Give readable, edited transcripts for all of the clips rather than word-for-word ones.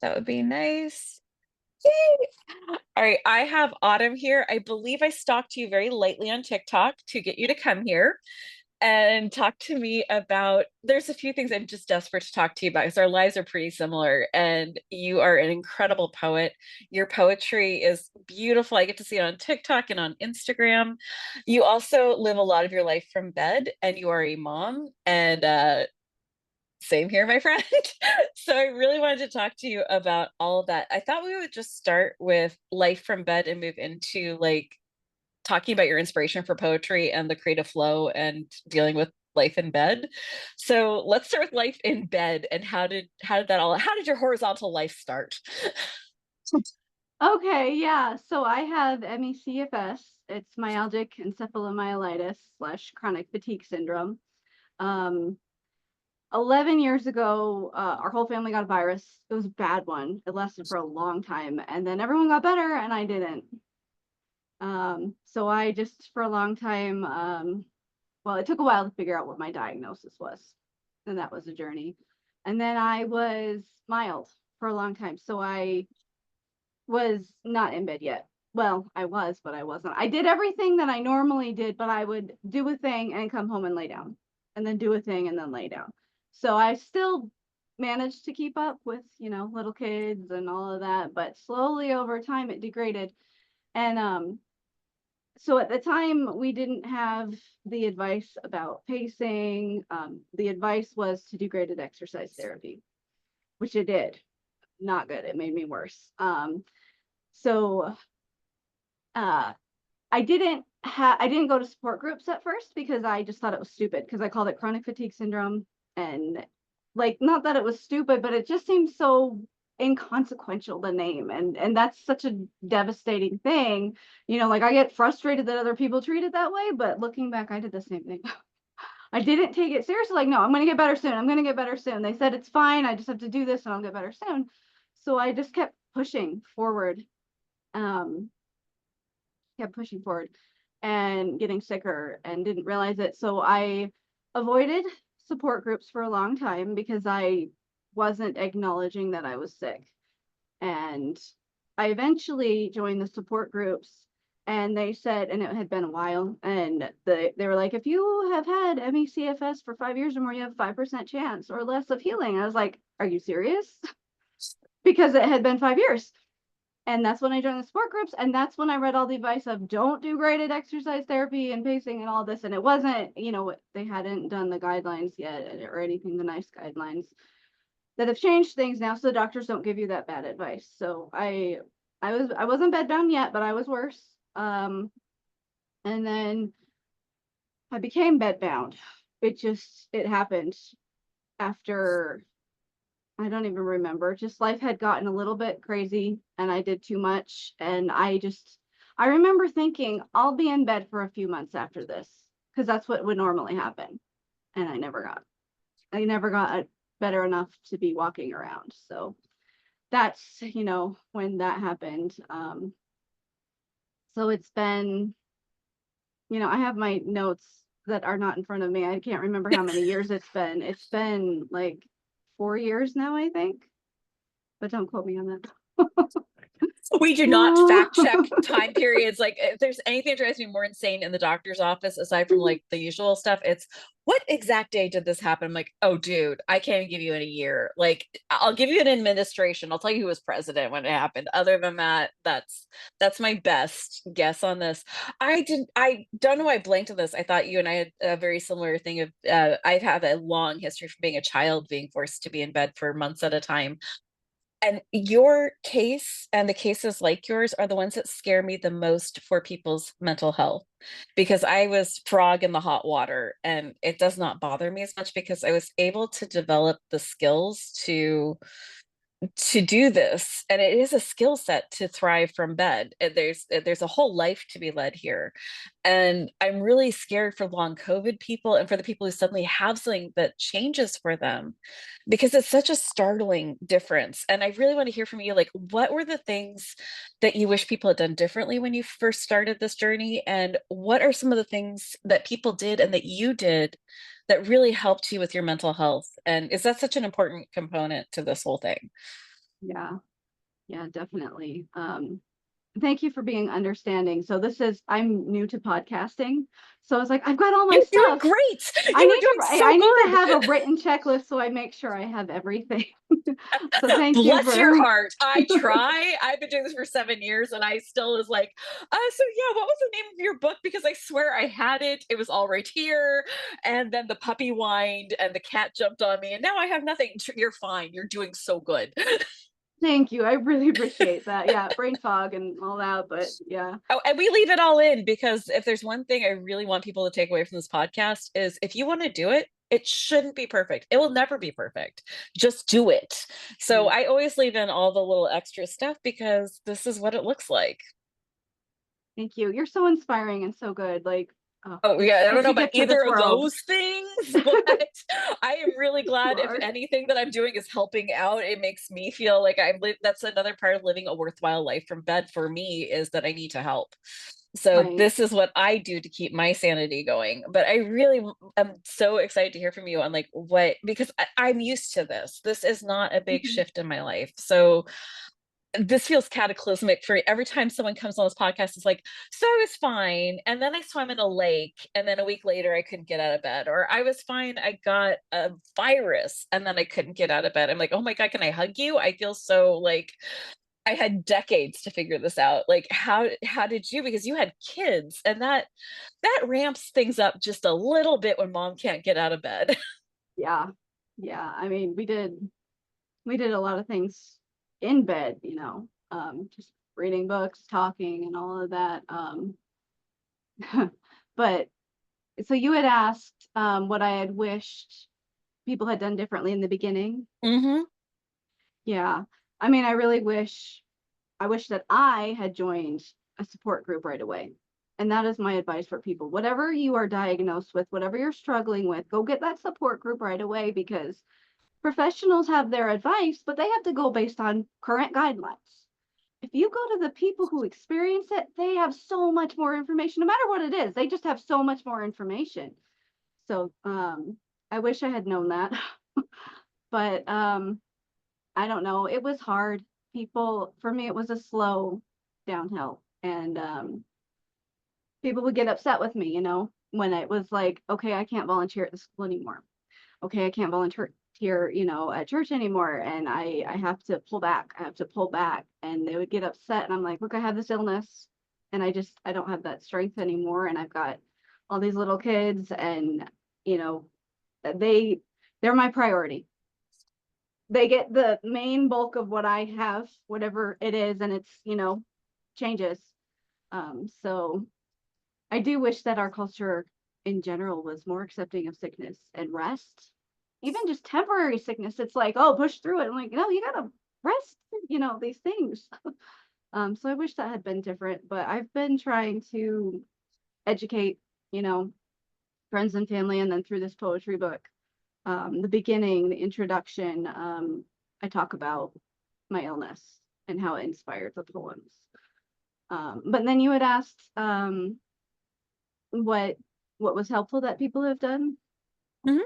That would be nice. Yay! All right, I have Autumn here. I believe I stalked you very lightly on TikTok to get you to come here and talk to me about. There's a few things I'm just desperate to talk to you about because our lives are pretty similar, and you are an incredible poet. Your poetry is beautiful. I get to see it on TikTok and on Instagram. You also live a lot of your life from bed, and you are a mom, and same here, my friend. So I really wanted to talk to you about all of that. I thought we would just start with life from bed and move into like talking about your inspiration for poetry and the creative flow and dealing with life in bed. So let's start with life in bed and how did your horizontal life start? Okay, yeah. So I have ME-CFS. It's myalgic encephalomyelitis slash chronic fatigue syndrome. Um, 11 years ago, our whole family got a virus. It was a bad one. It lasted for a long time, and then everyone got better, and I didn't. So I just for a long time, well, it took a while to figure out what my diagnosis was, and that was a journey. And then I was mild for a long time. So I was not in bed yet. Well, I was, but I wasn't. I did everything that I normally did, but I would do a thing and come home and lay down, and then do a thing and then lay down. So I still managed to keep up with, little kids and all of that, but slowly over time it degraded. And so at the time we didn't have the advice about pacing. The advice was to do graded exercise therapy, which it did. Not good. It made me worse. So uh I didn't go to support groups at first because I just thought it was stupid because I called it chronic fatigue syndrome, and like, not that it was stupid, but it just seems so inconsequential, the name, and that's such a devastating thing. Like, I get frustrated that other people treat it that way, but looking back I did the same thing. I didn't take it seriously, like, no, I'm going to get better soon. I'm going to get better soon. They said it's fine. I just have to do this and I'll get better soon. So I just pushing forward. Um kept pushing forward and getting sicker and didn't realize it. So I avoided support groups for a long time because I wasn't acknowledging that I was sick. And I eventually joined the support groups, and they said, and it had been a while, and they were like, if you have had ME-CFS for 5 years or more, you have 5% chance or less of healing. I was like, are you serious? Because it had been 5 years. And that's when I joined the support groups. And that's when I read all the advice of don't do graded exercise therapy and pacing and all this. And it wasn't, they hadn't done the guidelines yet or anything, the nice guidelines that have changed things now. So the doctors don't give you that bad advice. So I wasn't bedbound yet, but I was worse. And then I became bedbound. It happened after, I don't even remember. Just life had gotten a little bit crazy and I did too much. And I remember thinking I'll be in bed for a few months after this because that's what would normally happen. And I never got better enough to be walking around. So that's, when that happened. So it's been, I have my notes that are not in front of me. I can't remember how many years it's been. It's been like 4 years now, I think, but don't quote me on that. We do not fact check time periods. Like, if there's anything that drives me more insane in the doctor's office, aside from like the usual stuff, it's what exact day did this happen? I'm like, oh, dude, I can't give you in a year. Like, I'll give you an administration. I'll tell you who was president when it happened. Other than that, that's my best guess on this. I don't know why I blanked on this. I thought you and I had a very similar thing of I've had a long history from being a child being forced to be in bed for months at a time, and your case and the cases like yours are the ones that scare me the most for people's mental health, because I was frog in the hot water and it does not bother me as much because I was able to develop the skills to do this, and it is a skill set to thrive from bed. And there's a whole life to be led here, and I'm really scared for long COVID people and for the people who suddenly have something that changes for them, because it's such a startling difference. And I really want to hear from you, like, what were the things that you wish people had done differently when you first started this journey, and what are some of the things that people did and that you did that really helped you with your mental health? And is that such an important component to this whole thing? Yeah. Yeah, definitely. Thank you for being understanding. So I'm new to podcasting. So I was like, I've got all my You're doing stuff. great. You are doing so I need to have a good. written checklist so I make sure I have everything. So thank you Bless for your heart. I try. I've been doing this for 7 years and I still was like, so yeah, what was the name of your book? Because I swear I had it. It was all right here. And then the puppy whined and the cat jumped on me. And now I have nothing. You're fine. You're doing so good. thank you. I really appreciate that. Yeah, brain fog and all that, but yeah. Oh, and we leave it all in because if there's one thing I really want people to take away from this podcast is if you want to do it, it shouldn't be perfect. It will never be perfect. Just do it. So Yeah. I always leave in all the little extra stuff because this is what it looks like. Thank you. You're so inspiring and so good. Like, oh, Oh yeah, I don't it's know a about gift to either this of world. those things, but I am really You glad if are. anything that I'm doing is helping out. It makes me feel like that's another part of living a worthwhile life from bed for me is that I need to help. So Right. this is what I do to keep my sanity going. But I really am so excited to hear from you on like what because I'm used to this. This is not a big Mhm. shift in my life. So this feels cataclysmic for every time someone comes on this podcast. It's like, so I was fine. And then I swam in a lake. And then a week later, I couldn't get out of bed. Or I was fine. I got a virus. And then I couldn't get out of bed. I'm like, oh my God, can I hug you? I feel so like I had decades to figure this out. Like, how did you? Because you had kids and that ramps things up just a little bit when mom can't get out of bed. Yeah. Yeah. I mean, we did a lot of things in bed, just reading books, talking and all of that. But so you had asked what I had wished people had done differently in the beginning. Mm-hmm. Yeah. I mean, I wish that I had joined a support group right away. And that is my advice for people. Whatever you are diagnosed with, whatever you're struggling with, go get that support group right away because professionals have their advice, but they have to go based on current guidelines. If you go to the people who experience it, they have so much more information, no matter what it is. They just have so much more information. So I wish I had known that. But I don't know. It was hard. For me, it was a slow downhill. And people would get upset with me, when it was like, okay, I can't volunteer at the school anymore. Okay, I can't volunteer, at church anymore. And I have to pull back. I have to pull back. And they would get upset. And I'm like, look, I have this illness and I don't have that strength anymore. And I've got all these little kids and, you know, they, they're my priority. They get the main bulk of what I have, whatever it is. And it's, changes. So I do wish that our culture in general was more accepting of sickness and rest, even just temporary sickness. It's like, oh, push through it. I'm like, no, you gotta rest, these things. So I wish that had been different, but I've been trying to educate, you know, friends and family, and then through this poetry book, the beginning, the introduction, I talk about my illness and how it inspired the poems. But then you had asked, what was helpful that people have done. Mm-hmm.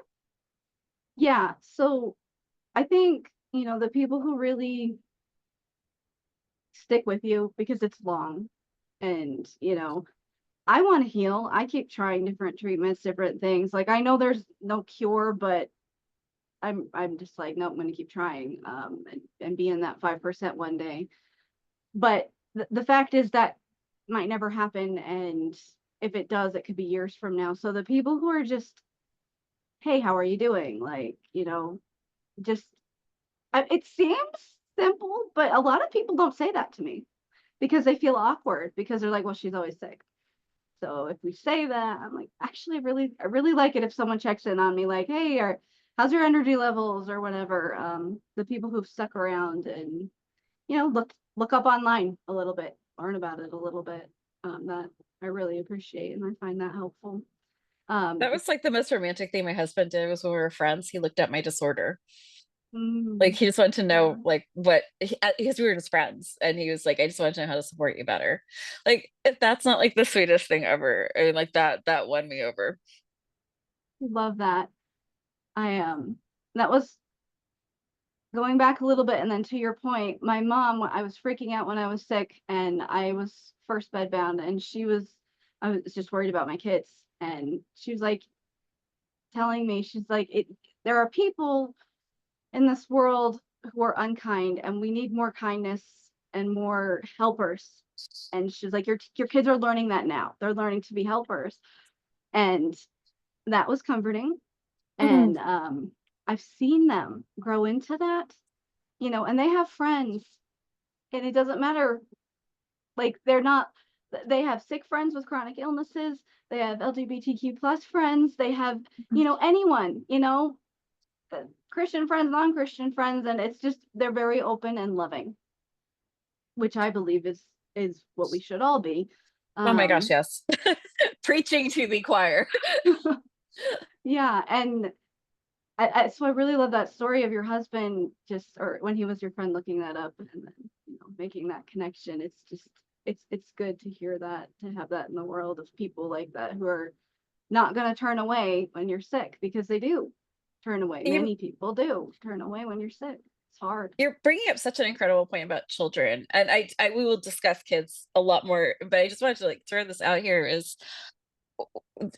Yeah, so I think, the people who really stick with you because it's long and, I want to heal. I keep trying different treatments, different things. Like I know there's no cure, but I'm just like, no, I'm going to keep trying and be in that 5% one day. But the fact is that might never happen, and if it does, it could be years from now. So the people who are just, hey, how are you doing? Like, just it seems simple, but a lot of people don't say that to me because they feel awkward because they're like, well, she's always sick. So if we say that, I'm like, actually, I really like it if someone checks in on me, like, hey, how's your energy levels or whatever. The people who've stuck around and look up online a little bit, learn about it a little bit. That I really appreciate and I find that helpful. That was like the most romantic thing my husband did was when we were friends. He looked at my disorder. Like mm, he just wanted to know yeah. like because we were just friends and he was like, I just wanted to know how to support you better. Like if that's not like the sweetest thing ever. I mean like that won me over. Love that. I that was going back a little bit, and then to your point, my mom, I was freaking out when I was sick and I was first bedbound, and I was just worried about my kids. And she was like telling me, she's like, there are people in this world who are unkind, and we need more kindness and more helpers. And she's like, your kids are learning that now. They're learning to be helpers. And that was comforting. Mhm. And I've seen them grow into that, and they have friends, and it doesn't matter, like they're not, they have sick friends with chronic illnesses, they have LGBTQ plus friends, they have, anyone, Christian friends, non-Christian friends, and it's just they're very open and loving, which I believe is what we should all be. Oh my gosh, um yes. Preaching to the choir. yeah, and so I really love that story of your husband, just, or when he was your friend, looking that up and then, making that connection. It's just, it's good to hear that, to have that in the world, of people like that who are not going to turn away when you're sick, because they do turn away. You Many people do turn away when you're sick. It's hard. you're bringing up such an incredible point about children, and I we will discuss kids a lot more, but I just wanted to like throw this out here is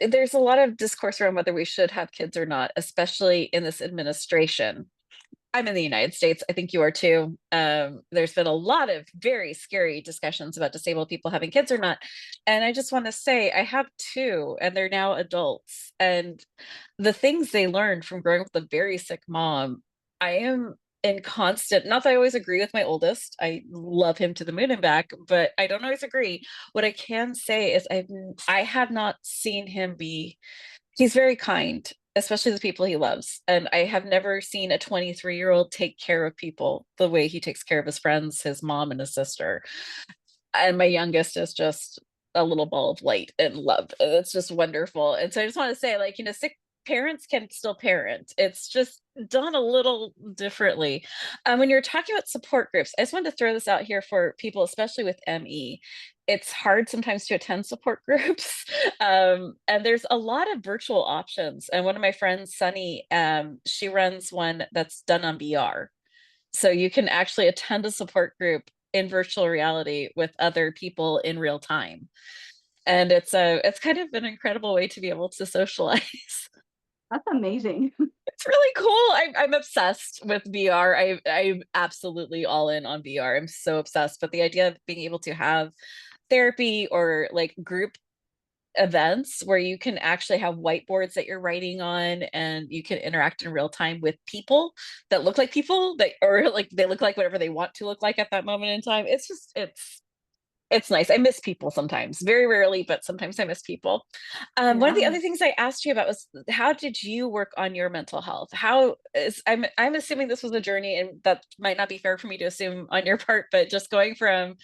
there's a lot of discourse around whether we should have kids or not, especially in this administration. I'm in the United States. I think you are too. There's been a lot of very scary discussions about disabled people having kids or not. And I just want to say, I have two, and they're now adults. And the things they learned from growing up with a very sick mom, I am in constant, not that I always agree with my oldest. I love him to the moon and back, but I don't always agree. What I can say is I have not seen him be, he's very kind, especially the people he loves. And I have never seen a 23-year-old take care of people the way he takes care of his friends, his mom, and his sister. And my youngest is just a little ball of light and love. It's just wonderful. And so I just want to say, like, sick parents can still parent. It's just done a little differently. When you're talking about support groups, I just wanted to throw this out here for people, especially with ME. It's hard sometimes to attend support groups. And there's a lot of virtual options. And one of my friends, Sunny, she runs one that's done on VR. So you can actually attend a support group in virtual reality with other people in real time. And it's kind of an incredible way to be able to socialize. That's amazing. It's really cool. I'm obsessed with VR. I'm absolutely all in on VR. I'm so obsessed. But the idea of being able to have therapy or like group events where you can actually have whiteboards that you're writing on and you can interact in real time with people that look like people that, or like they look like whatever they want to look like at that moment in time. It's just it's nice. I miss people sometimes, very rarely, but sometimes I miss people. One of the Yeah. other things I asked you about was how did you work on your mental health? How is I'm assuming this was a journey, and that might not be fair for me to assume on your part, but just going from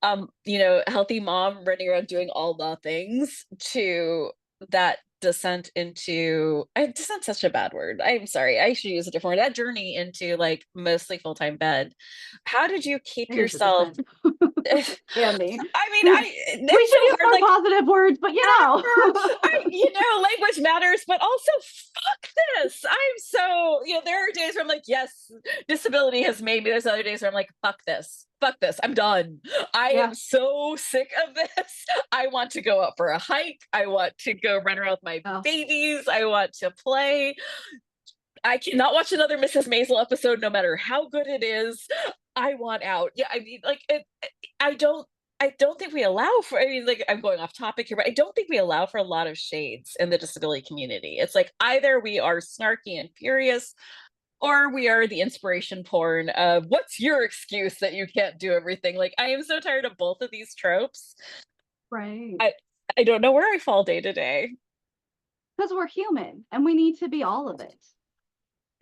healthy mom running around doing all the things to that descent into, descent such a bad word. I'm sorry. I should use a different word. That journey into like mostly full-time bed. How did you keep It is a yourself descent. I Yeah, me. mean, We it's should so use hard. more Like, positive words, but language matters, but also fuck this. I'm so, there are days where I'm like, yes, disability has made me. There's other days where I'm like, fuck this. Fuck this. I'm done. I yeah. am so sick of this. I want to go out for a hike. I want to go run around with my Oh, babies. I want to play. I cannot watch another Mrs. Maisel episode, no matter how good it is. I want out. Yeah, I mean, like, I don't. I don't think we allow for. I mean, like, I'm going off topic here, but I don't think we allow for a lot of shades in the disability community. It's like either we are snarky and furious, or we are the inspiration porn of what's your excuse that you can't do everything. Like, I am so tired of both of these tropes. right. I I don't know where I fall day to day. Because we're human and we need to be all of it.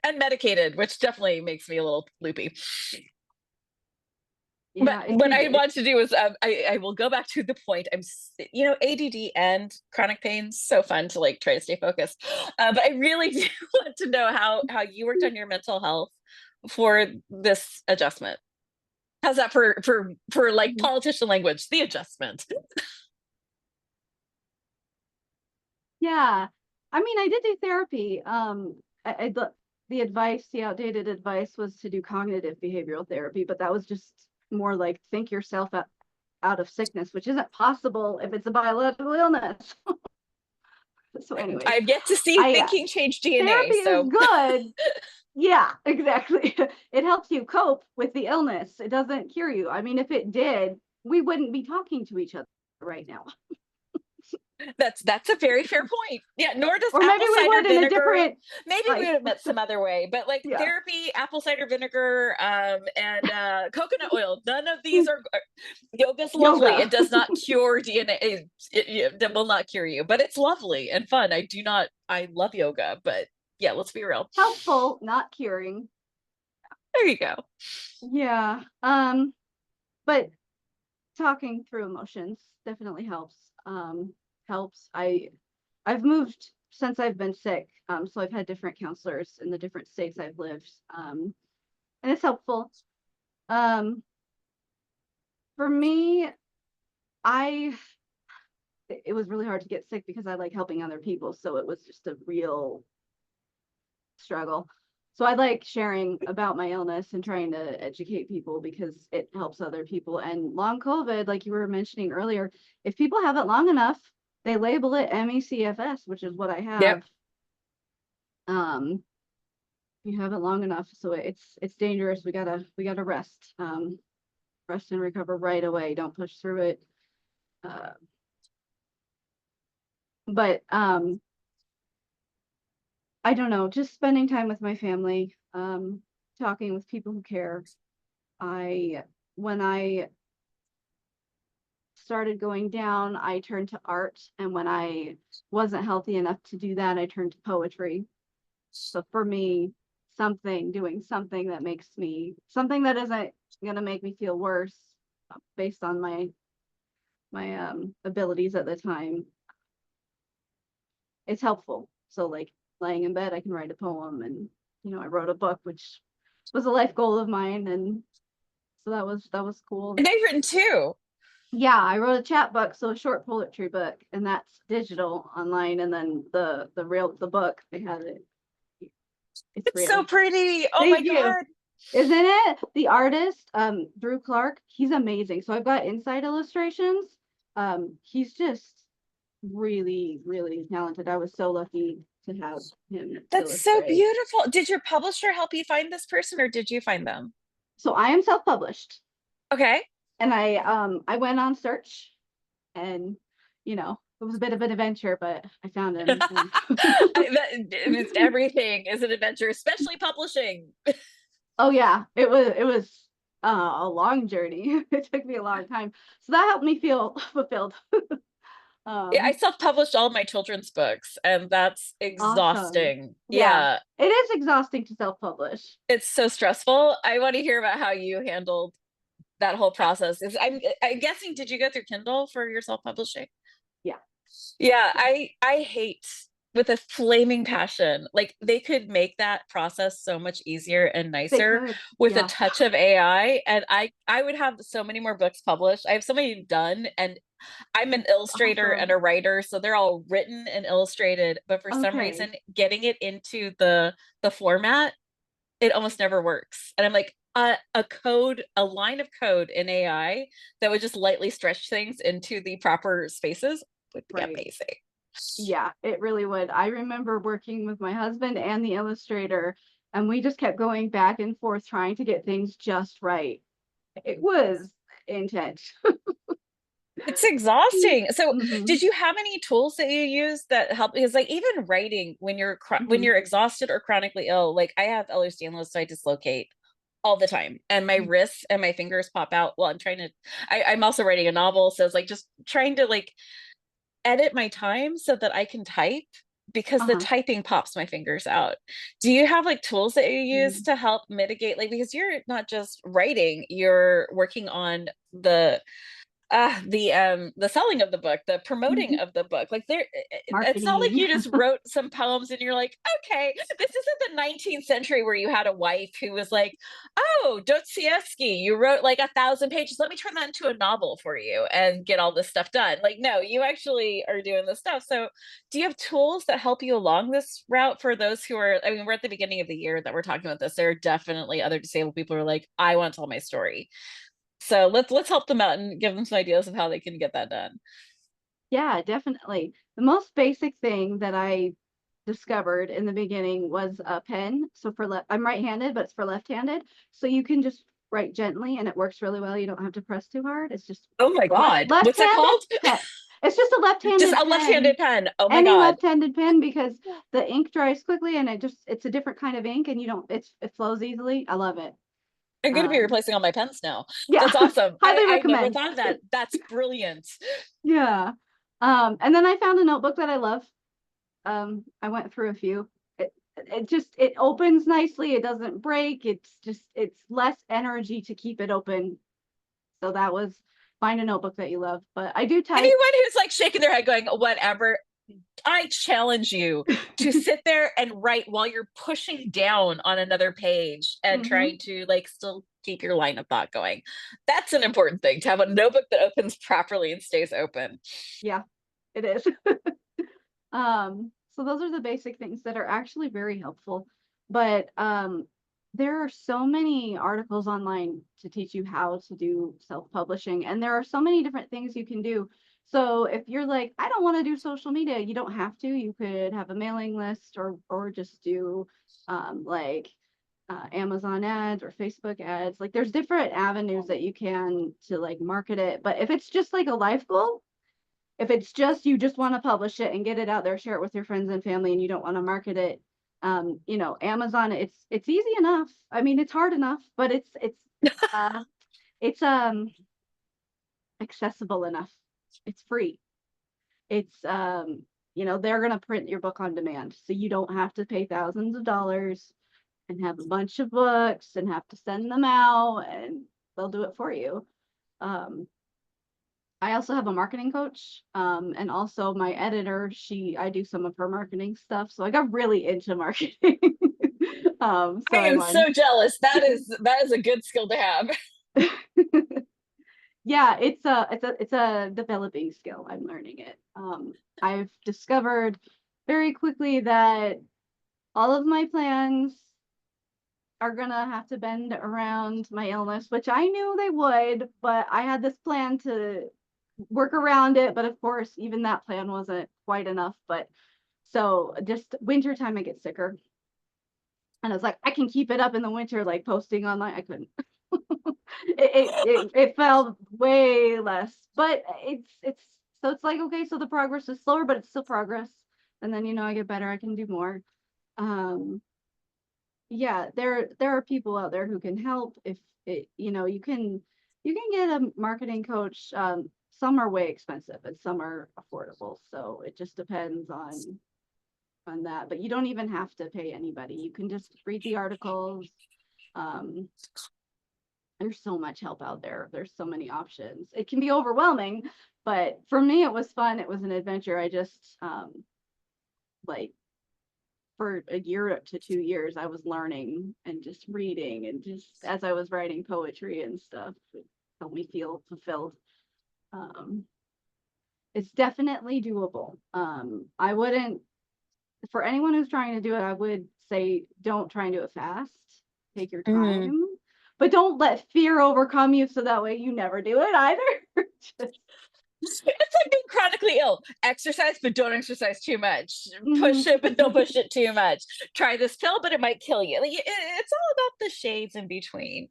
And medicated, which definitely makes me a little loopy. But Yeah, it what could I be. want to do is I will go back to the point. ADD and chronic pain, so fun to like try to stay focused. But I really do want to know how you worked on your mental health for this adjustment. How's that for like Mhm. politician language? The adjustment. Yeah. I mean, I did do therapy. I the outdated advice was to do cognitive behavioral therapy, but that was just more like think yourself out of sickness, which isn't possible if it's a biological illness. So anyways, I've yet to see I thinking change DNA. therapy is So good. Yeah, exactly. It helps you cope with the illness. It doesn't cure you. I mean, if it did, we wouldn't be talking to each other right now. that's a very fair point. Yeah, nor does Or maybe apple we cider would in a vinegar. different Maybe we life. would have met some other way, but like Yeah. therapy, apple cider vinegar, and coconut oil. None of these are yoga's lovely. Yoga. It does not cure DNA. It will not cure you, but it's lovely and fun. I love yoga, but yeah, let's be real. Helpful, not curing. There you go. Yeah. But talking through emotions definitely helps. Helps. I've moved since I've been sick. So I've had different counselors in the different states I've lived. And it's helpful. Um, for me, I it was really hard to get sick because I like helping other people. So it was just a real struggle. So I like sharing about my illness and trying to educate people because it helps other people. And long COVID, like you were mentioning earlier, if people have it long enough, they label it ME-CFS, which is what I Yep. have. You have it long enough, so it's dangerous. We gotta rest. Rest and recover right away. Don't push through it. Uh, but I don't know, just spending time with my family, talking with people who care. When I started going down, I turned to art, and when I wasn't healthy enough to do that, I turned to poetry. So for me, doing something that makes me something that isn't gonna make me feel worse, based on my abilities at the time, it's helpful. So like laying in bed, I can write a poem, and I wrote a book, which was a life goal of mine, and so that was cool. And I've written two. Yeah, I wrote a chat book, so a short poetry book, and that's digital online, and then the book, I had it. It's It's so real. pretty. Oh my Thank you. God. Isn't it? The artist, Drew Clark, he's amazing. So I've got inside illustrations. He's just really, really talented. I was so lucky to have him That's so illustrate. beautiful. Did your publisher help you find this person or did you find them? So I am self-published, Okay. and I went on search, and it was a bit of an adventure, but I found him. Everything is an adventure, especially publishing. Oh yeah, it was a long journey. It took me a long time, so that helped me feel fulfilled. Yeah, I um self-published all my children's books, and that's Awesome. exhausting. Yeah, Yeah, it is exhausting to self-publish. it's so stressful. I want to hear about how you handled that whole process. I'm guessing, did you go through Kindle for your self-publishing? Yeah. Yeah, I hate with a flaming passion. Like they could make that process so much easier and They nicer could. with a Yeah. touch of AI. And I would have so many more books published. I have so many done, and I'm an illustrator and Awesome. a writer, so they're all written and illustrated. But for some Okay. reason, getting it into the format, it almost never works. And I'm like, a line of code in AI that would just lightly stretch things into the proper spaces would be Right. amazing. Yeah, it really would. I remember working with my husband and the illustrator, and we just kept going back and forth trying to get things just right. It was intense. It's exhausting. So, Hmm. did you have any tools that you use that help? Because, like, even writing when when Hmm. you're exhausted or chronically ill, like I have Ehlers-Danlos, so I dislocate all the time, and my wrists and my fingers pop out while I'm trying to. I'm also writing a novel, so it's like just trying to like edit my time so that I can type because the Uh-huh. typing pops my fingers out. Do you have like tools that you use Mm. to help mitigate, like, because you're not just writing, you're working on the The selling of the book, the promoting Mhm. of the book, like it's not like Marketing. you just wrote some poems and you're like, okay, this isn't the 19th century where you had a wife who was like, oh, Dostoevsky, you wrote like 1,000 pages, let me turn that into a novel for you and get all this stuff done. Like, no, you actually are doing this stuff. So do you have tools that help you along this route for those who are, I mean, we're at the beginning of the year that we're talking about this, there are definitely other disabled people who are like, I want to tell my story. So let's help them out and give them some ideas of how they can get that done. Yeah, definitely. The most basic thing that I discovered in the beginning was a pen. So for I'm right-handed, but it's for left-handed. So you can just write gently and it works really well. You don't have to press too hard. It's just Oh my God. What's that left-handed called? pen. It's just a Just left-handed a pen. left-handed pen. Oh my Any God. left-handed pen because the ink dries quickly and it's a different kind of ink and you don't it flows easily. I love it. I'm going to be Um replacing all my pens now. yeah, That's awesome. highly I never recommend. thought of that. That's brilliant. Yeah. And then I found a notebook that I love. I went through a few. It just it opens nicely. It doesn't break. It's less energy to keep it open. So that was find a notebook that you love. But I do type. Anyone who's like shaking their head going, whatever, I challenge you to sit there and write while you're pushing down on another page and Hmm. trying to like still keep your line of thought going. That's an important thing to have a notebook that opens properly and stays open. Yeah, it is. So those are the basic things that are actually very helpful. But there are so many articles online to teach you how to do self-publishing, and there are so many different things you can do. So if you're like, I don't want to do social media, you don't have to. You could have a mailing list or just do like Amazon ads or Facebook ads. Like there's different avenues that you can to like market it. But if it's just like a life goal, if it's just you just want to publish it and get it out there, share it with your friends and family, and you don't want to market it, Amazon, it's easy enough. I mean, it's hard enough, but uh it's accessible enough. It's free. It's they're gonna print your book on demand, so you don't have to pay thousands of dollars and have a bunch of books and have to send them out, and they'll do it for you. Um, I also have a marketing coach, and also my editor, I do some of her marketing stuff. So I got really into marketing. So I I'm am on. so jealous. That is a good skill to have. Yeah, it's a developing skill. I'm learning it. I've discovered very quickly that all of my plans are gonna have to bend around my illness, which I knew they would, but I had this plan to work around it. But of course, even that plan wasn't quite enough. But so just wintertime, I get sicker. And I was like, I can keep it up in the winter, like posting online. I couldn't. It fell way less. But it's so it's like okay, so the progress is slower, but it's still progress. And then I get better, I can do more. Um yeah, there are people out there who can help if you can get a marketing coach. Some are way expensive and some are affordable, so it just depends on that. But you don't even have to pay anybody. You can just read the articles. um there's so much help out there. There's so many options. It can be overwhelming, but for me it was fun. It was an adventure. I just like for a year to 2 years, I was learning and just reading, and just as I was writing poetry and stuff, it helped me feel fulfilled. Um, it's definitely doable. I wouldn't, for anyone who's trying to do it, I would say don't try and do it fast. Take your Mm. time, but don't let fear overcome you so that way you never do it either. Just, It's like being chronically ill. Exercise, but don't exercise too much. Push mhm. it, but don't push it too much. Try this pill, but it might kill you. Like, it's all about the shades in between.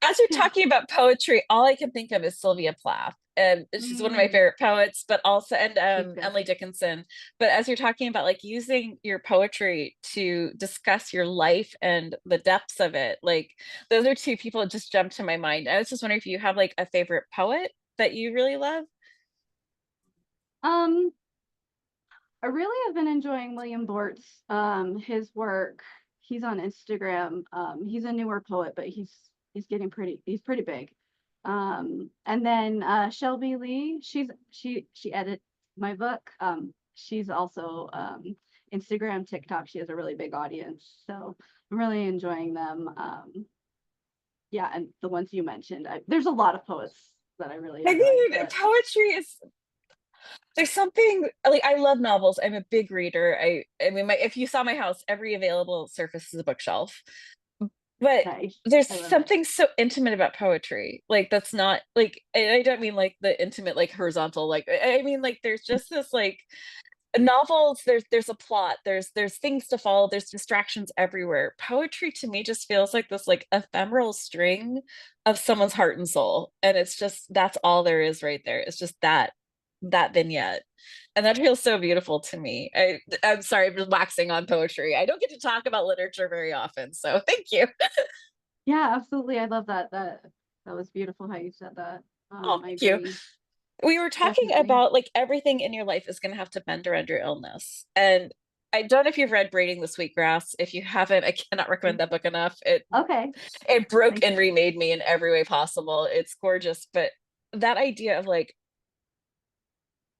As you're Yeah. talking about poetry, all I can think of is Sylvia Plath. And she's one of my Mm, favorite poets, but also, and she's good. Emily Dickinson. But as you're talking about like using your poetry to discuss your life and the depths of it, like those are two people that just jumped to my mind. I was just wondering if you have like a favorite poet that you really love. Um, I really have been enjoying William Bort's his work. He's on Instagram. He's a newer poet, but he's pretty big. And then Shelby Lee, she edits my book. She's also Instagram, TikTok. She has a really big audience, so I'm really enjoying them. Yeah, and the ones you mentioned, there's a lot of poets that I really I enjoy, mean, but poetry is there's something like I love novels. I'm a big reader. I mean if you saw my house, every available surface is a bookshelf. But nice. there's I love it. something so intimate about poetry. Like that's not like I don't mean like the intimate like horizontal like I mean like there's just this like novels there's a plot there's things to follow there's distractions everywhere. Poetry to me just feels like this like ephemeral string of someone's heart and soul, and it's just that's all there is right there. It's just that vignette, and that feels so beautiful to me. I'm sorry, I'm just waxing on poetry. I don't get to talk about literature very often, so thank you. Yeah, absolutely. I love that. That was beautiful how you said that. Oh, I thank you. agree. We were talking Definitely. about like everything in your life is going to have to bend around your illness. And I don't know if you've read Braiding the Sweetgrass. If you haven't, I cannot recommend that book enough. Okay. It broke Thank and you. remade me in every way possible. It's gorgeous, but that idea of like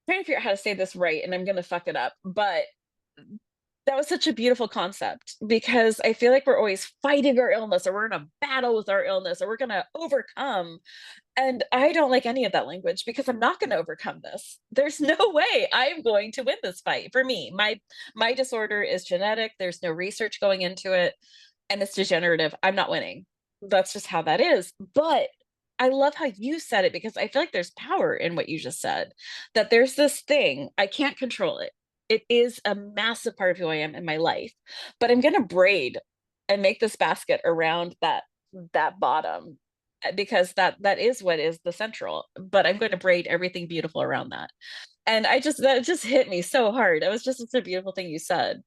trying to figure out how to say this right, and I'm going to fuck it up, but that was such a beautiful concept because I feel like we're always fighting our illness or we're in a battle with our illness or we're going to overcome. And I don't like any of that language because I'm not going to overcome this. There's no way I am going to win this fight. For me, my disorder is genetic. There's no research going into it, and it's degenerative. I'm not winning. That's just how that is. But I love how you said it because I feel like there's power in what you just said. That there's this thing, I can't control it. It is a massive part of who I am in my life, but I'm going to braid and make this basket around that bottom because that is what is the central, but I'm going to braid everything beautiful around that. And I just that just hit me so hard. It was just such a beautiful thing you said.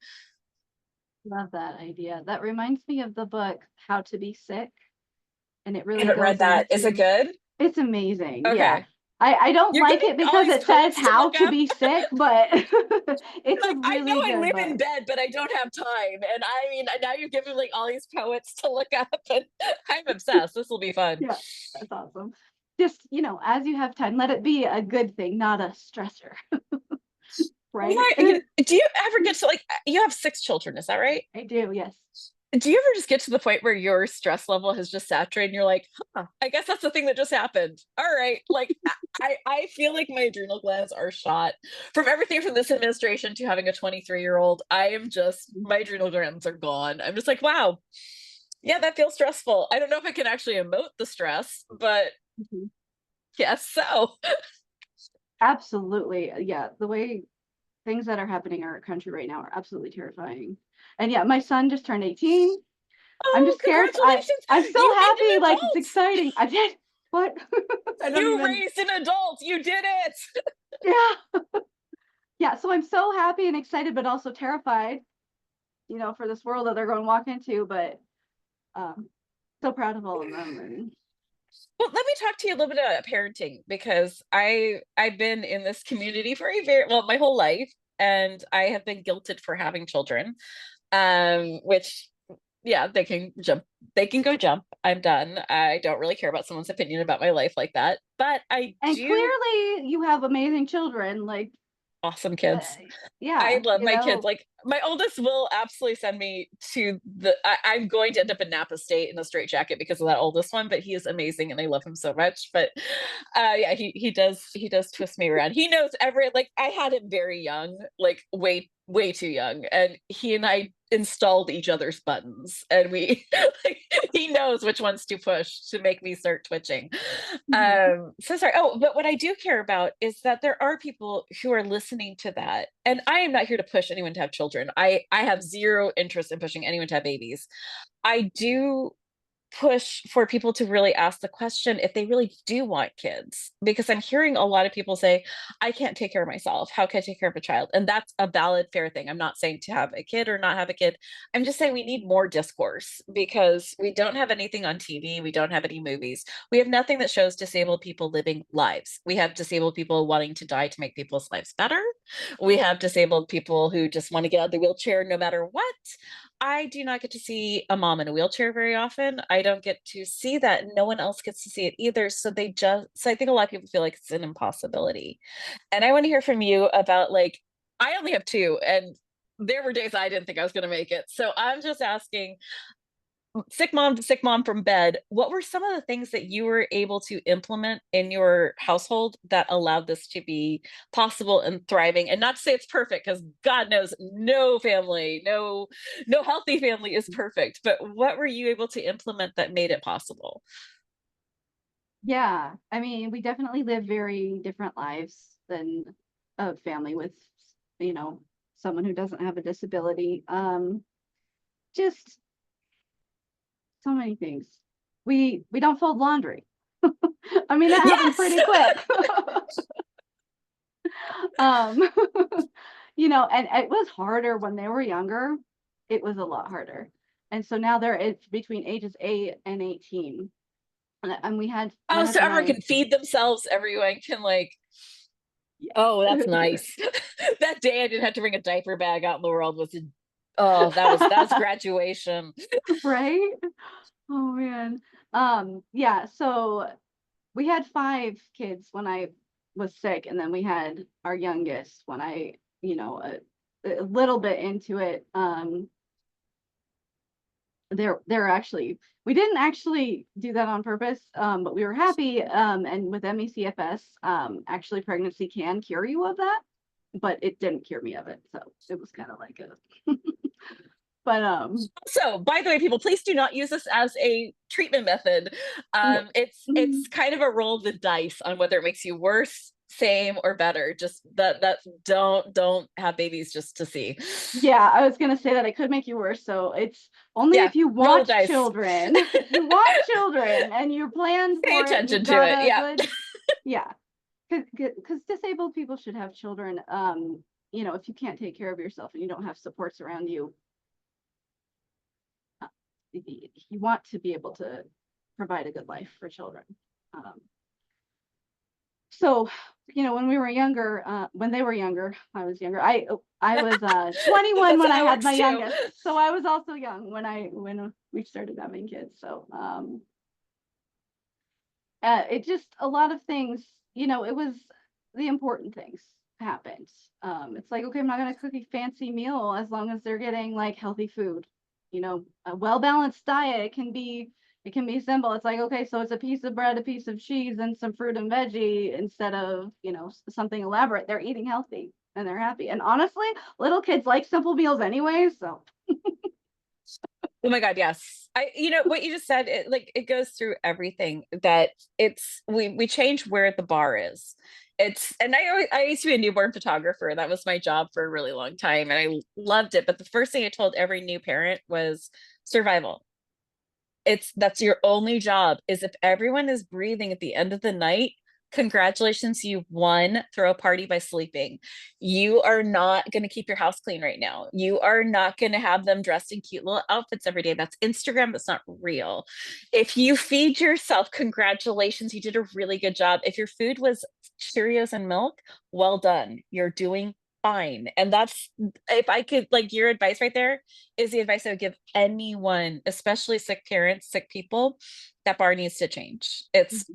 Love that idea. That reminds me of the book How to Be Sick, and it I really haven't read goes that. Is it into good? it's amazing. Yeah. Okay. I don't You're like giving it me all because these it says poets to how look to up. be sick, but it's a Like I know really I good live in book. bed, but I don't have time. And I mean now you're giving like all these poets to look up and I'm obsessed. This will be fun. Yeah, that's awesome. Just, as you have time, let it be a good thing, not a stressor, right? Yeah, do you ever get to like you have 6 children, is that right? I do, yes. Do you ever just get to the point where your stress level has just saturated and you're like, huh, I guess that's the thing that just happened. All right. Like I feel like my adrenal glands are shot from everything from this administration to having a 23-year-old. I am just my adrenal glands are gone. I'm just like, wow. Yeah, that feels stressful. I don't know if I can actually emote the stress, but Mhm. yes, so Absolutely. Yeah, the way things that are happening in our country right now are absolutely terrifying. And yeah, my son just turned 18. I'm oh, just scared. I'm congratulations. so You made happy, an like it's adult. exciting. I did what? I don't You even raised an adult. You did it. yeah. Yeah, so I'm so happy and excited, but also terrified, for this world that they're going to walk into, but um so proud of all of them and Well, let me talk to you a little bit about parenting because I've been in this community for a very well my whole life, and I have been guilted for having children. Which yeah, they can go jump. I'm done. I don't really care about someone's opinion about my life like that. But I and do clearly you have amazing children, like awesome uh, kids. I yeah, love my kids. Like my oldest will absolutely send me to I'm going to end up in Napa State in a straitjacket because of that oldest one, but he is amazing and I love him so much. But yeah, he does twist me around. He knows every like I had him very young, like way too young, and he and I installed each other's buttons, and we like, he knows which ones to push to make me start twitching. Mhm. So sorry. Oh, but what I do care about is that there are people who are listening to that. And I am not here to push anyone to have children. I have zero interest in pushing anyone to have babies. I do push for people to really ask the question if they really do want kids, because I'm hearing a lot of people say I can't take care of myself, how can I take care of a child? And that's a valid fair thing. I'm not saying to have a kid or not have a kid. I'm just saying we need more discourse because we don't have anything on TV, we don't have any movies, we have nothing that shows disabled people living lives. We have disabled people wanting to die to make people's lives better. We have disabled people who just want to get out of the wheelchair no matter what. I do not get to see a mom in a wheelchair very often. I don't get to see that. No one else gets to see it either. So I think a lot of people feel like it's an impossibility. And I want to hear from you about like, I only have two, and there were days I didn't think I was going to make it. So I'm just asking, sick mom to sick mom from bed, what were some of the things that you were able to implement in your household that allowed this to be possible and thriving? And not to say it's perfect, because God knows no family, no healthy family is perfect, but what were you able to implement that made it possible? Yeah, I mean, we definitely live very different lives than a family with, you know, someone who doesn't have a disability. Just so many things. We don't fold laundry. I mean, that happened Yes. pretty quick. Um, and it was harder when they were younger. It was a lot harder. And so now it's between ages 8 and 18. And we had my Oh, so husband and everyone I, can feed themselves, everyone can like, oh, yeah. that's nice. That day I didn't have to bring a diaper bag out in the world was, oh, that was graduation. Right? Oh man. Yeah, so we had 5 kids when I was sick, and then we had our youngest when I, a little bit into it. They're actually we didn't actually do that on purpose, but we were happy. And with ME-CFS, actually pregnancy can cure you of that, but it didn't cure me of it. So it was kind of like a but So, by the way, people, please do not use this as a treatment method. no. It's kind of a roll of the dice on whether it makes you worse, same, or better. Just that don't have babies just to see. Yeah, I was gonna say that it could make you worse. So it's only Yeah, if you roll the want dice. children. If you want children and you're planned Pay for it and attention you've to got it. a Yeah. good, yeah, because disabled people should have children. If you can't take care of yourself and you don't have supports around you, uh, you want to be able to provide a good life for children. Um, so, when they were younger, I was younger. I was 21 That's when how I that had works my too. youngest. So I was also young when we started having kids. So it just a lot of things, it was the important things happened. It's like, okay, I'm not gonna cook a fancy meal as long as they're getting like healthy food. A well-balanced diet it can be simple. It's like, okay, so it's a piece of bread, a piece of cheese, and some fruit and veggie instead of, something elaborate. They're eating healthy and they're happy. And honestly, little kids like simple meals anyway. So Oh my God, yes. What you just said, it goes through everything that we change where the bar is. And I used to be a newborn photographer. That was my job for a really long time, and I loved it. But the first thing I told every new parent was survival. That's your only job. Is if everyone is breathing at the end of the night, congratulations, you won. Throw a party by sleeping. You are not going to keep your house clean right now. You are not going to have them dressed in cute little outfits every day. That's Instagram. That's not real. If you feed yourself, congratulations, you did a really good job. If your food was Cheerios and milk, well done. You're doing fine. And that's, if I could, like, your advice right there is the advice I would give anyone, especially sick parents, sick people. That bar needs to change. It's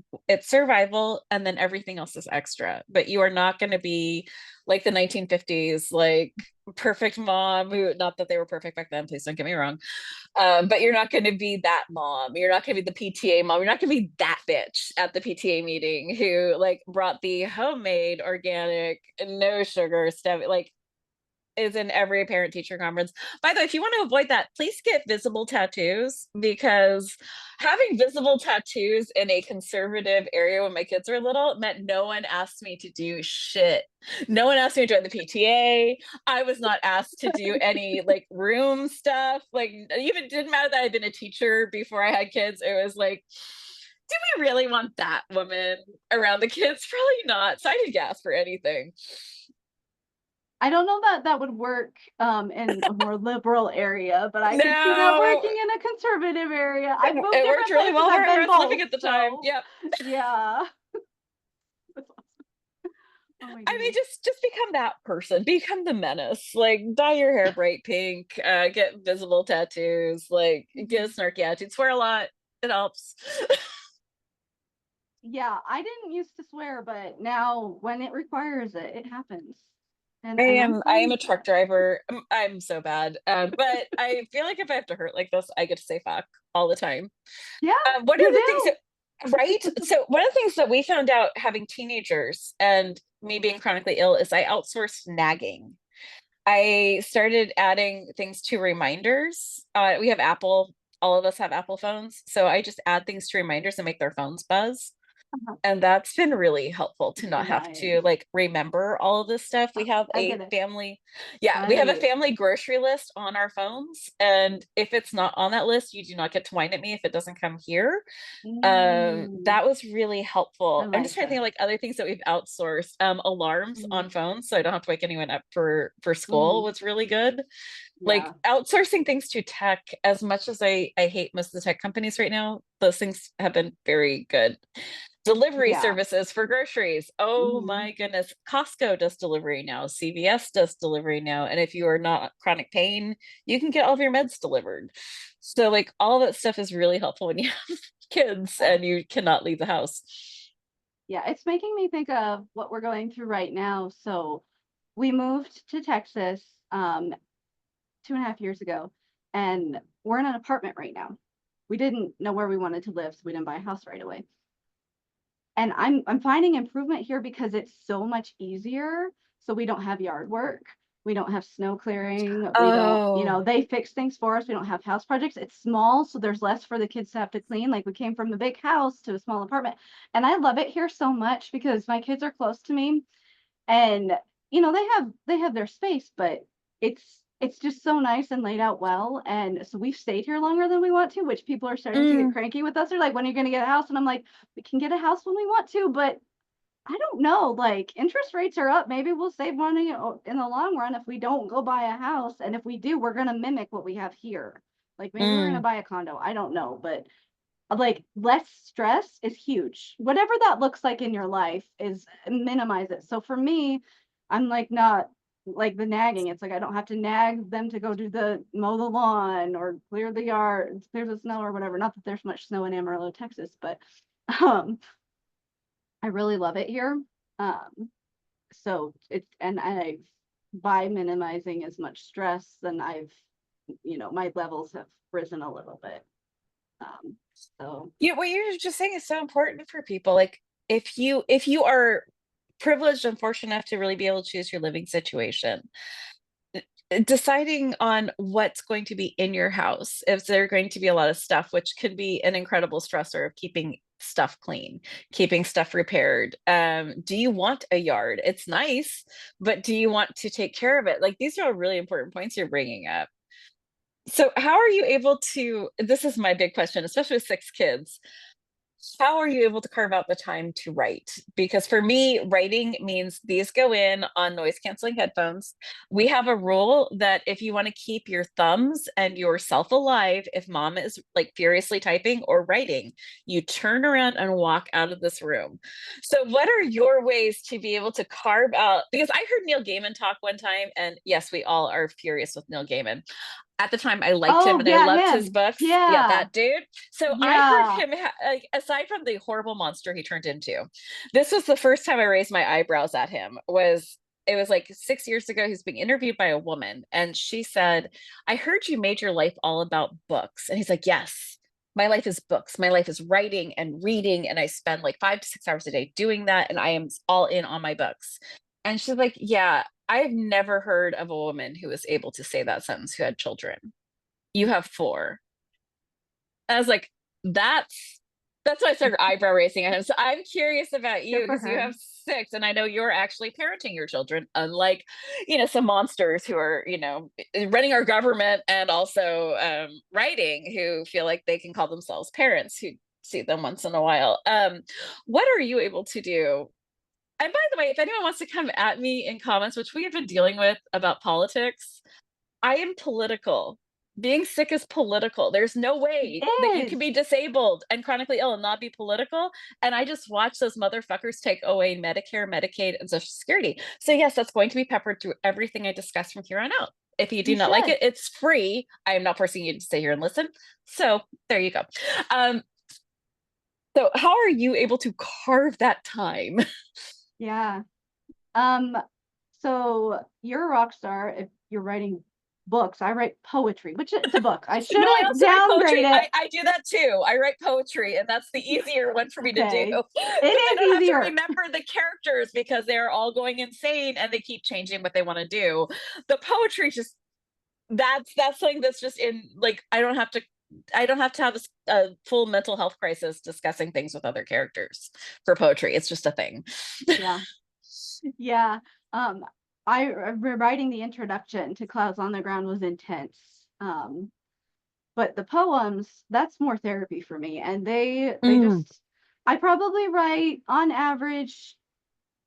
survival, and then everything else is extra. But you are not going to be like the 1950s, like perfect mom who, not that they were perfect back then, please don't get me wrong. But you're not going to be that mom. You're not going to be the PTA mom. You're not going to be that bitch at the PTA meeting who like brought the homemade organic, no sugar stuff. Like, is in every parent teacher conference. By the way, if you want to avoid that, please get visible tattoos, because having visible tattoos in a conservative area when my kids were little meant no one asked me to do shit. No one asked me to join the PTA. I was not asked to do any like room stuff. Like, even didn't matter that I'd been a teacher before I had kids. It was like, do we really want that woman around the kids? Probably not. So I didn't ask for anything. I don't know that that would work in a more liberal area, but I could see that No, working in a conservative area. I've moved it worked different really places. well I've where I been was living both. at the time. So Yep. yeah. Oh my I mean, goodness. just become that person, become the menace, like dye your hair bright pink, get visible tattoos, like get a Mhm. snarky attitude, swear a lot, it helps. Yeah, I didn't used to swear, but now when it requires it, it happens. I And I'm I fine am a with truck that. driver. I'm so bad. But I feel like if I have to hurt like this, I get to say fuck all the time. Yeah, One of you the things do. that, right? So one of the things that we found out having teenagers and me being chronically ill is I outsourced nagging. I started adding things to reminders. We have Apple, all of us have Apple phones. So I just add things to reminders and make their phones buzz. Uh-huh. And that's been really helpful to not have to Nice. like remember all of this stuff. We have I a get it. family, yeah, we have a I family grocery list on our phones. And if it's not on that list, you do not get to whine at me if it doesn't come here. mm, That was really I helpful. I'm just like trying to think that. of like other things that we've outsourced. Alarms Mhm. on phones, so I don't have to wake anyone up for school Mhm. was really good. Like Yeah. outsourcing things to tech, as much as I hate most of the tech companies right now, those things have been very good. Delivery Yeah. services for groceries. Oh Mhm. my goodness. Costco does delivery now. CVS does delivery now. And if you are not chronic pain, you can get all of your meds delivered. So like all that stuff is really helpful when you have kids Yeah. and you cannot leave the house. Yeah, it's making me think of what we're going through right now. So we moved to Texas 2.5 years ago, and we're in an apartment right now. We didn't know where we wanted to live, so we didn't buy a house right away. And I'm finding improvement here because it's so much easier. So we don't have yard work. We don't have snow clearing. We don't, Oh. they fix things for us. We don't have house projects. It's small, so there's less for the kids to have to clean. Like we came from a big house to a small apartment. And I love it here so much because my kids are close to me and they have their space, but it's just so nice and laid out well. And so we've stayed here longer than we want to, which people are starting to get Mm, cranky with us. They're like, when are you going to get a house? And I'm like, we can get a house when we want to, but I don't know. Like interest rates are up. Maybe we'll save money in the long run if we don't go buy a house. And if we do, we're going to mimic what we have here. Like maybe we're going to mm. buy a condo. I don't know, but like less stress is huge. Whatever that looks like in your life is minimize it. So for me, I'm like not like the nagging. It's like I don't have to nag them to go do the mow the lawn or clear the yard, clear the snow or whatever. Not that there's much snow in Amarillo, Texas, but um I really love it here. Um so it's and I by minimizing as much stress, then my levels have risen a little bit. Um so Yeah, what you're just saying is so important for people. Like if you are privileged and fortunate enough to really be able to choose your living situation, deciding on what's going to be in your house, if there are going to be a lot of stuff, which could be an incredible stressor of keeping stuff clean, keeping stuff repaired. Do you want a yard? It's nice, but do you want to take care of it? Like these are all really important points you're bringing up. So how are you able to, this is my big question, especially with 6 kids, how are you able to carve out the time to write? Because for me, writing means these go in on noise canceling headphones. We have a rule that if you want to keep your thumbs and yourself alive, if mom is like furiously typing or writing, you turn around and walk out of this room. So, what are your ways to be able to carve out? Because I heard Neil Gaiman talk one time, and yes, we all are furious with Neil Gaiman. At the time, I liked him oh and I yeah, loved his him. books. Yeah, Yeah. that dude. So I heard Yeah. him, like, aside from the horrible monster he turned into, this was the first time I raised my eyebrows at him. It was like 6 years ago? He's being interviewed by a woman, and she said, "I heard you made your life all about books." And he's like, "Yes, my life is books. My life is writing and reading, and I spend like 5 to 6 hours a day doing that, and I am all in on my books." And she's like, "Yeah, I've never heard of a woman who was able to say that sentence who had children. You have 4." I was like, that's that's why I started eyebrow raising at him. So I'm curious about Good you for because you her. have 6, and I know you're actually parenting your children, unlike, some monsters who are, running our government and also writing, who feel like they can call themselves parents who see them once in a while. What are you able to do? And by the way, if anyone wants to come at me in comments, which we have been dealing with about politics, I am political. being sick is political. There's no way that you It can is. be disabled and chronically ill and not be political. And I just watch those motherfuckers take away Medicare, Medicaid, and Social Security. So yes, that's going to be peppered through everything I discuss from here on out. If you do You not like should. it, it's free. I am not forcing you to stay here and listen. So there you go. Um, so how are you able to carve that time? Yeah. Um, so you're a rock star if you're writing books. I write poetry, which it's a book. I No, I shouldn't also write downgrade poetry. it. I do that too. I write poetry, and that's the easier one for me to do Okay. because It I is don't have to easier. remember the characters because they're all going insane and they keep changing what they want to do. The poetry just that's something that's just in like I don't have to have a full mental health crisis discussing things with other characters for poetry. It's just a thing. Yeah. Yeah. Um, writing the introduction to Clouds on the Ground was intense. But the poems, that's more therapy for me. And they Mm. just I probably write on average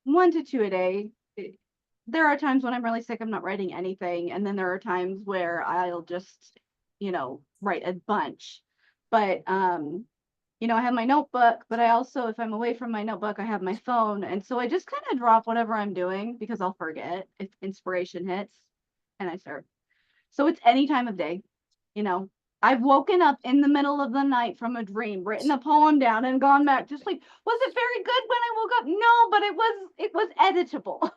1 to 2 a day. There are times when I'm really sick, I'm not writing anything. And then there are times where I'll just, write a bunch. But I have my notebook, but I also, if I'm away from my notebook, I have my phone. And so I just kind of drop whatever I'm doing because I'll forget if inspiration hits and I start. So it's any time of day, you know. I've woken up in the middle of the night from a dream, written a poem down and gone back to sleep. Was it very good when I woke up? No, but it was editable.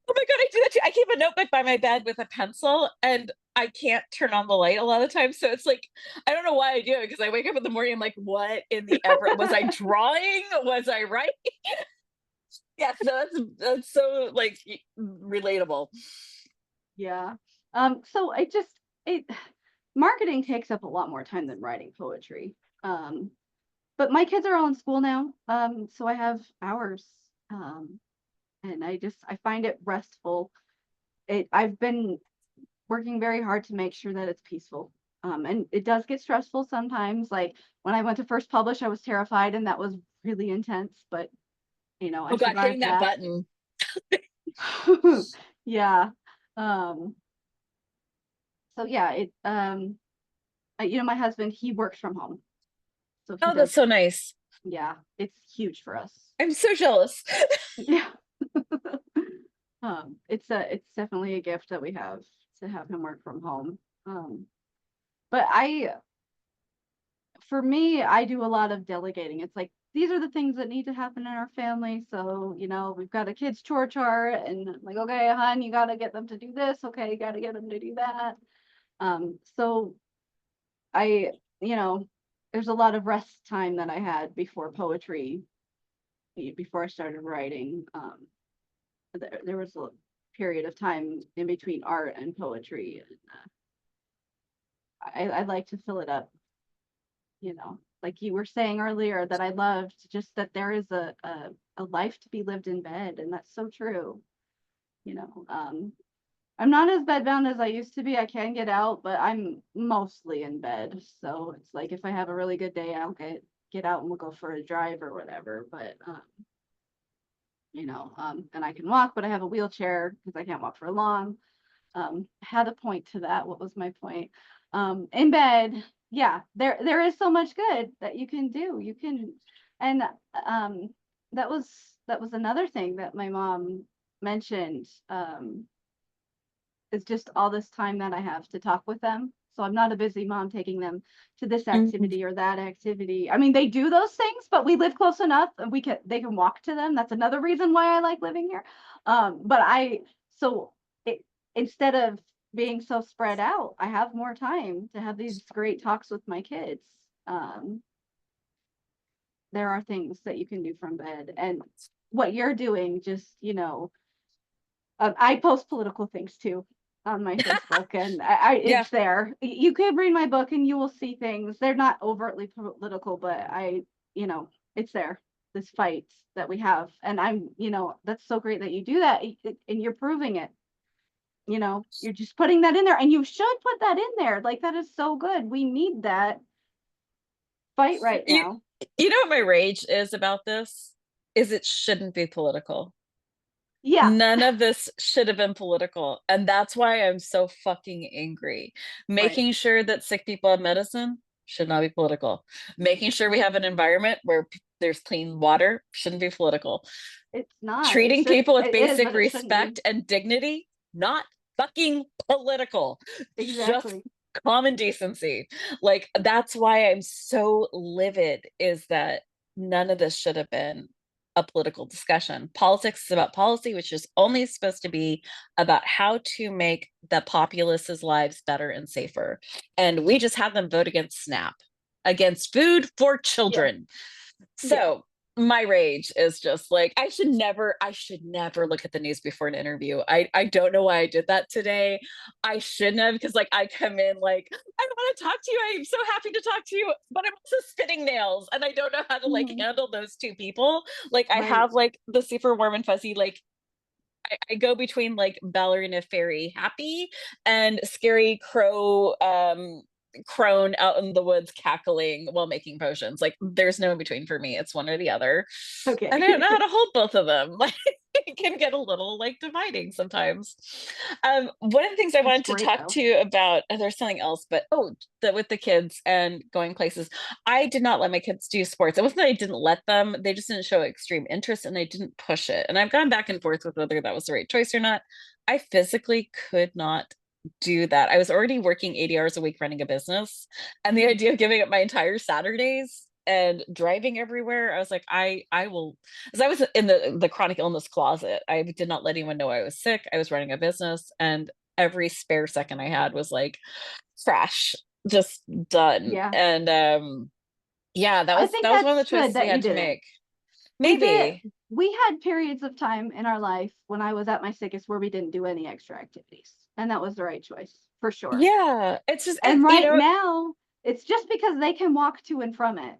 Oh my God, I do that too. I keep a notebook by my bed with a pencil and I can't turn on the light a lot of times. So it's like, I don't know why I do it because I wake up in the morning, I'm like, what in the ever was I drawing? Was I writing? Yes, that's so like relatable. Yeah. So it marketing takes up a lot more time than writing poetry. But my kids are all in school now. So I have hours. And I find it restful. I've been working very hard to make sure that it's peaceful. And it does get stressful sometimes. Like when I went to first publish, I was terrified and that was really intense, but I Oh God, hitting survived that that. button. Yeah. Um, so yeah, my husband, he works from home. So he Oh, does, that's so nice. yeah, it's huge for us. I'm so jealous. Yeah. It's definitely a gift that we have to have him work from home. But for me, I do a lot of delegating. It's like these are the things that need to happen in our family. So, we've got a kid's chore chart and I'm like, okay, hon, you gotta get them to do this. Okay, you gotta get them to do that. So I, there's a lot of rest time that I had before poetry, before I started writing. There was a period of time in between art and poetry. And I like to fill it up, like you were saying earlier, that I loved just that there is a life to be lived in bed. And that's so true. You know, I'm not as bedbound as I used to be. I can get out, but I'm mostly in bed. So it's like if I have a really good day, I'll get out and we'll go for a drive or whatever. But and I can walk, but I have a wheelchair because I can't walk for long. Had a point to that. What was my point? In bed, yeah, there is so much good that you can do. You can, and um, that was another thing that my mom mentioned. Is just all this time that I have to talk with them. So I'm not a busy mom taking them to this Mhm. activity or that activity. I mean, they do those things, but we live close enough and they can walk to them. That's another reason why I like living here. But so it, instead of being so spread out, I have more time to have these great talks with my kids. Um, there are things that you can do from bed, and what you're doing, just I post political things too on my Facebook, and Yeah. it's there. You could read my book, and you will see things. They're not overtly political, but it's there. This fight that we have, and that's so great that you do that, and you're proving it. You're just putting that in there, and you should put that in there. Like that is so good. We need that fight right You now. you know what my rage is about this? Is it shouldn't be political. Yeah, None of this should have been political. And that's why I'm so fucking angry. right. Making sure that sick people have medicine should not be political. Making sure we have an environment where there's clean water shouldn't be political. It's not. It Treating should. people with It is, basic but it shouldn't be. respect and dignity, not fucking political. Just Exactly. common decency. Like, that's why I'm so livid, is that none of this should have been a political discussion. Politics is about policy, which is only supposed to be about how to make the populace's lives better and safer. And we just had them vote against SNAP, against food for Yeah. children. Yeah. So my rage is just like, I should never look at the news before an interview. I don't know why I did that today. I shouldn't have, because like I come in like, I want to talk to you. I'm so happy to talk to you, but I'm also spitting nails and I don't know how to like Mhm. handle those two people. Like I Right. have like the super warm and fuzzy, like I go between like ballerina fairy happy and scary crow crone out in the woods cackling while making potions. Like there's no in between for me. It's one or the other. Okay. And I don't know how to hold both of them. Like it can get a little like dividing sometimes. One of the things I That's wanted to great talk though. to you about, there's something else, but with the kids and going places. I did not let my kids do sports. It wasn't that I didn't let them, they just didn't show extreme interest and I didn't push it. And I've gone back and forth with whether that was the right choice or not. I physically could not do that. I was already working 80 hours a week running a business. And the Mhm. idea of giving up my entire Saturdays and driving everywhere, I was like, I will, because I was in the chronic illness closet. I did not let anyone know I was sick. I was running a business, and every spare second I had was like trash, just done. Yeah. And yeah, that I was think that was one of that's the good choices we that you had to didn't. make. We did. Maybe. We had periods of time in our life when I was at my sickest where we didn't do any extra activities, and that was the right choice for sure. Yeah, it's just And you right know, now, it's just because they can walk to and from it.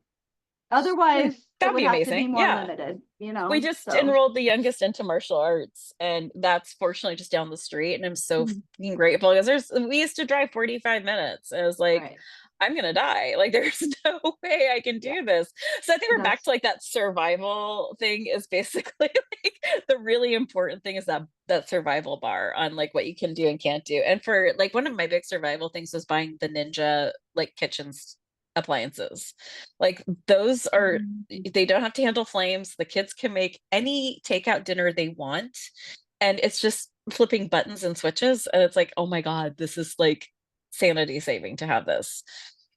Otherwise, it that'd would be have to be amazing. more Yeah. limited, We just So, enrolled the youngest into martial arts, and that's fortunately just down the street. And I'm so mhm, fucking grateful, because we used to drive 45 minutes. I was like, right. I'm gonna die. Like, there's no way I can Yeah, do this. So I think we're back that's to like that survival thing, is basically like the really important thing is that survival bar on like what you can do and can't do. And for like one of my big survival things was buying the Ninja like kitchens appliances. Like those are, mhm, they don't have to handle flames. The kids can make any takeout dinner they want. And it's just flipping buttons and switches. And it's like, oh my God, this is like sanity saving to have this.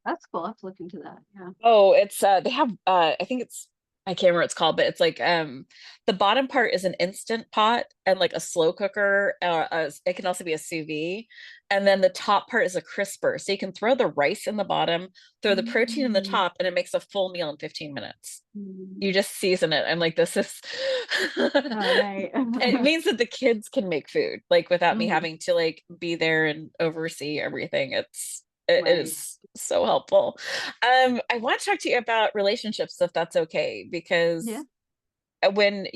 that's cool. I have to look into that. Yeah. Oh, it's they have I think it's, I can't remember what it's called, but it's like the bottom part is an instant pot and like a slow cooker. It can also be a sous vide, and then the top part is a crisper. So you can throw the rice in the bottom, throw the protein in the Mhm, top, and it makes a full meal in 15 minutes. mhm. You just season it. I'm like, this is All right. it means that the kids can make food like without me Mhm, having to like be there and oversee everything. It right. is so helpful. I want to talk to you about relationships, if that's okay, Yeah. because when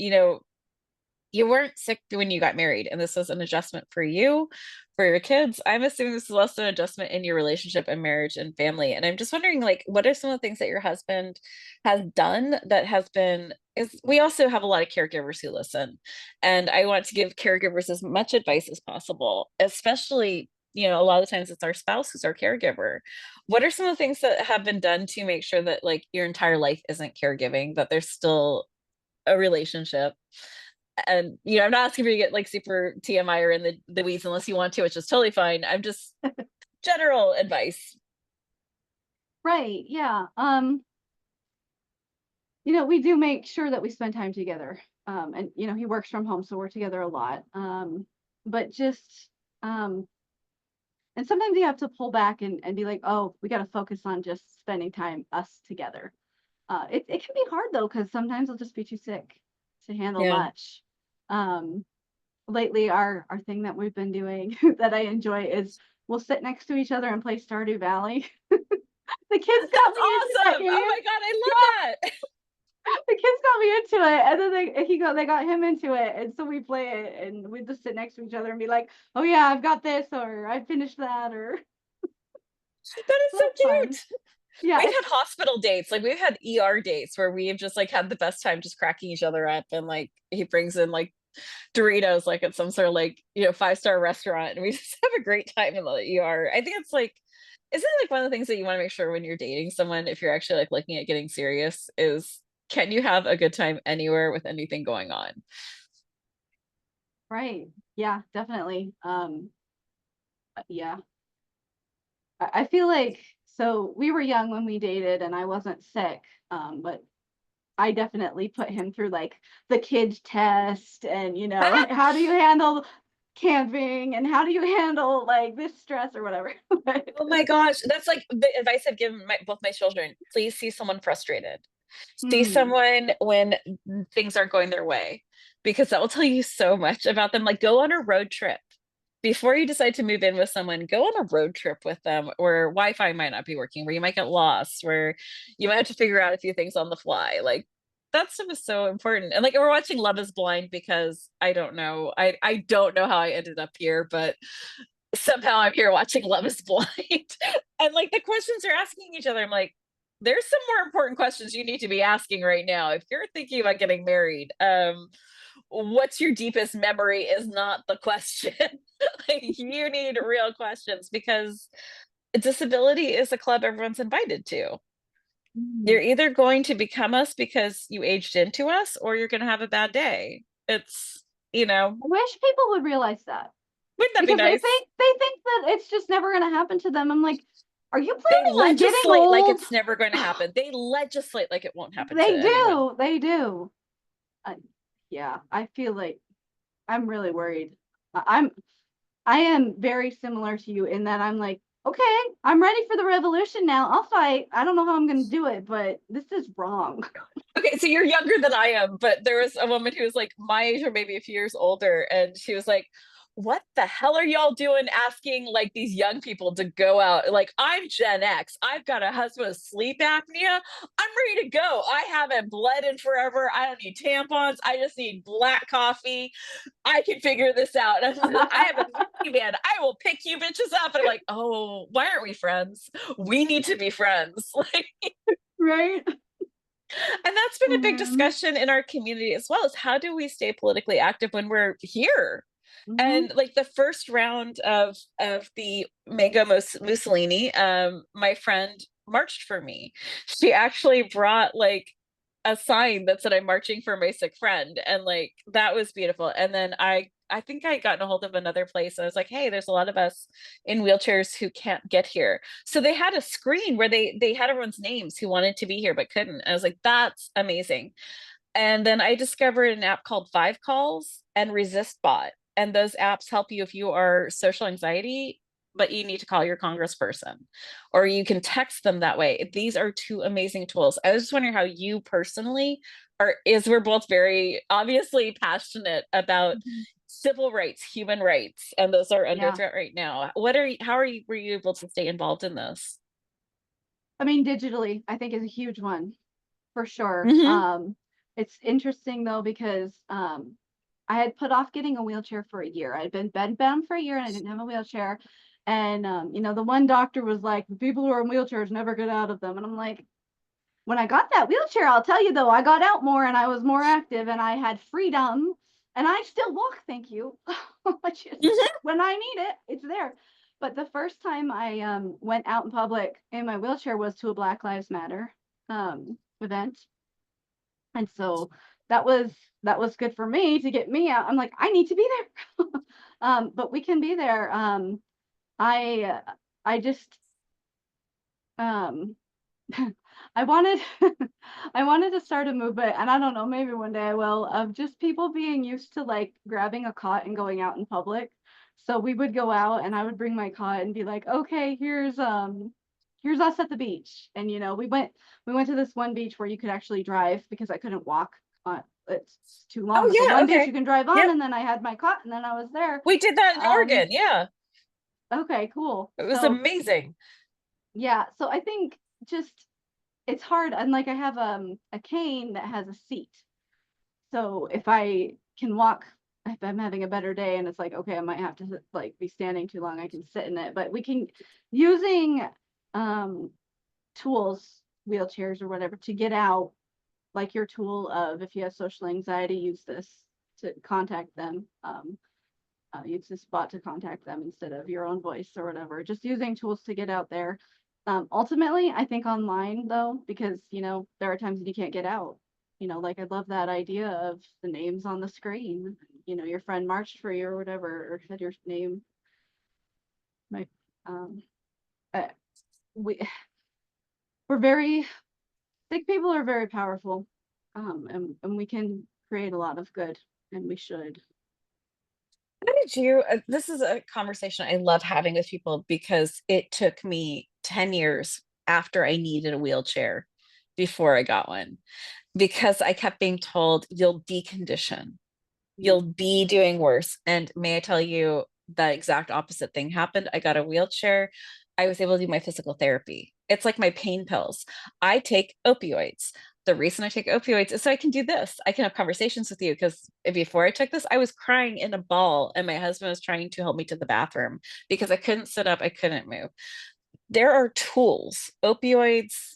you weren't sick when you got married, and this was an adjustment for you, for your kids. I'm assuming this is also an adjustment in your relationship and marriage and family. And I'm just wondering, like, what are some of the things that your husband has done that has been, is we also have a lot of caregivers who listen. And I want to give caregivers as much advice as possible, especially, a lot of times it's our spouse who's our caregiver. What are some of the things that have been done to make sure that like your entire life isn't caregiving, that there's still a relationship? And I'm not asking for you to get like super TMI or in the weeds unless you want to, which is totally fine. I'm just general advice. Right. Yeah. We do make sure that we spend time together. And he works from home, so we're together a lot. But just um and sometimes you have to pull back and be like, oh, we gotta focus on just spending time us together. It can be hard though, because sometimes I'll just be too sick to handle Yeah. much. Um Lately our thing that we've been doing that I enjoy is we'll sit next to each other and play Stardew Valley. The kids got That's me into that awesome. Oh game. my God, I Yeah, love that. the kids got me into it, and then they got him into it, and so we play it, and we just sit next to each other and be like, "Oh yeah, I've got this," or "I finished that," or That is so that's fun. cute. Yeah, We've it's had hospital dates, like we've had ER dates where we've just like had the best time just cracking each other up, and like he brings in like Doritos like at some sort of like, 5-star restaurant, and we just have a great time in the ER. I think it's like, isn't it like one of the things that you want to make sure when you're dating someone, if you're actually like looking at getting serious, is can you have a good time anywhere with anything going on? Right. Yeah, definitely. Yeah. I feel like, so we were young when we dated and I wasn't sick, but I definitely put him through like the kids test and, how do you handle camping and how do you handle like this stress or whatever. But, Oh my gosh, that's like the advice I've given both my children. Please see someone frustrated. See hmm, someone when things aren't going their way, because that will tell you so much about them. Like, go on a road trip. Before you decide to move in with someone, go on a road trip with them where Wi-Fi might not be working, where you might get lost, where you might have to figure out a few things on the fly. Like, that stuff is so important. And like, we're watching Love is Blind because I don't know. I don't know how I ended up here, but somehow I'm here watching Love is Blind. And like the questions they're asking each other, I'm like, there's some more important questions you need to be asking right now. If you're thinking about getting married, what's your deepest memory is not the question. Like, you need real questions, because disability is a club everyone's invited to. You're hmm. either going to become us because you aged into us, or you're going to have a bad day. It's, I wish people would realize that wouldn't that be because they nice? think that it's just never going to happen to them. I'm like, are you They planning on getting legislate like old? it's never going to happen. They legislate like it won't happen to They anyone. do. They do. Uh, yeah, I feel like I'm really worried. I'm I am very similar to you in that I'm like, okay, I'm ready for the revolution now. I'll fight. I don't know how I'm going to do it, but this is wrong. Okay, so you're younger than I am, but there was a woman who was like my age or maybe a few years older, and she was like, "What the hell are y'all doing asking like these young people to go out? Like, I'm Gen X. I've got a husband with sleep apnea. I'm ready to go. I haven't bled in forever. I don't need tampons. I just need black coffee. I can figure this out. I have a minivan. I will pick you bitches up." And I'm like, "Oh, why aren't we friends? We need to be friends." Like, Right? and that's been a big Um, discussion in our community as well, is how do we stay politically active when we're here? mhm. And like the first round of the Mango Mussolini, my friend marched for me. She actually brought like a sign that said I'm marching for my sick friend, and like that was beautiful. And then I think I got a hold of another place. I was like, hey, there's a lot of us in wheelchairs who can't get here. So they had a screen where they had everyone's names who wanted to be here but couldn't. And I was like, that's amazing. And then I discovered an app called Five Calls and Resist Bot. And those apps help you if you are social anxiety, but you need to call your congressperson, or you can text them that way. These are two amazing tools. I was just wondering how you personally are, is we're both very obviously passionate about Mhm. civil rights, human rights, and those are under Yeah. threat right now. What are you, how are you, were you able to stay involved in this? I mean, digitally, I think is a huge one for sure. Mm-hmm. It's interesting though because I had put off getting a wheelchair for a year. I had been bedbound for a year and I didn't have a wheelchair. And the one doctor was like, the people who are in wheelchairs never get out of them. And I'm like, when I got that wheelchair, I'll tell you though, I got out more and I was more active and I had freedom and I still walk, thank you. Which is Mm-hmm. when I need it, it's there. But the first time I went out in public in my wheelchair was to a Black Lives Matter event. And so that was that was good for me to get me out. I'm like, I need to be there. But we can be there. I I just um I wanted I wanted to start a movement, and I don't know, maybe one day I will, of just people being used to like grabbing a cot and going out in public. So we would go out and I would bring my cot and be like, okay, here's us at the beach. And we went to this one beach where you could actually drive because I couldn't walk on it's too long. Oh But the yeah, one beach you okay. can drive on, Yep. and then I had my cot and then I was there. We did that in Um, Oregon. Yeah. okay, cool. It was So amazing. yeah, so I think just it's hard, and like I have a cane that has a seat. So if I can walk, if I'm having a better day and it's like, okay, I might have to like be standing too long, I can sit in it. But we can using um tools, wheelchairs or whatever to get out, like your tool of if you have social anxiety, use this. to contact them. Use this bot to contact them instead of your own voice or whatever. Just using tools to get out there. Ultimately, I think online though, because there are times when you can't get out. Like I love that idea of the names on the screen. Your friend marched for you or whatever, or said your name. My um, uh, we we're very sick people are very powerful, and we can create a lot of good, and we should. How did you? This is a conversation I love having with people because it took me 10 years after I needed a wheelchair before I got one because I kept being told you'll decondition, Mm. you'll be doing worse. And may I tell you, that exact opposite thing happened. I got a wheelchair. I was able to do my physical therapy. It's like my pain pills. I take opioids. The reason I take opioids is so I can do this. I can have conversations with you because before I took this, I was crying in a ball and my husband was trying to help me to the bathroom because I couldn't sit up, I couldn't move. There are tools, opioids,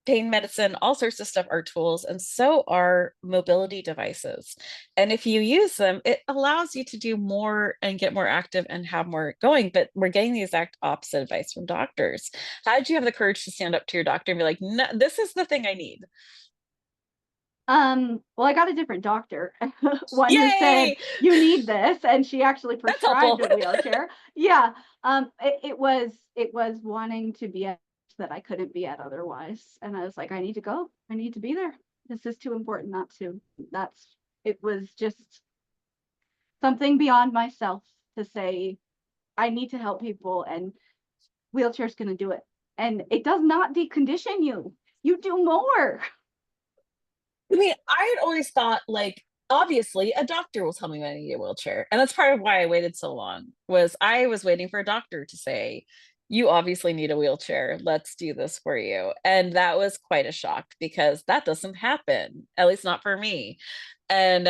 pain medicine, all sorts of stuff are tools, and so are mobility devices. And if you use them, it allows you to do more and get more active and have more going. But we're getting the exact opposite advice from doctors. How did you have the courage to stand up to your doctor and be like, no, this is the thing I need? Well, I got a different doctor, one who said, Yay! you need this, and she actually That's helpful. prescribed a wheelchair. Yeah. It was wanting to be at that I couldn't be at otherwise. And I was like, I need to go. I need to be there. This is too important not to. That's it was just something beyond myself to say, I need to help people, and wheelchair's gonna do it. And it does not decondition you. You do more. I mean, I had always thought like obviously a doctor will tell me when I need a wheelchair. And that's part of why I waited so long was I was waiting for a doctor to say, you obviously need a wheelchair. Let's do this for you. And that was quite a shock because that doesn't happen, at least not for me. And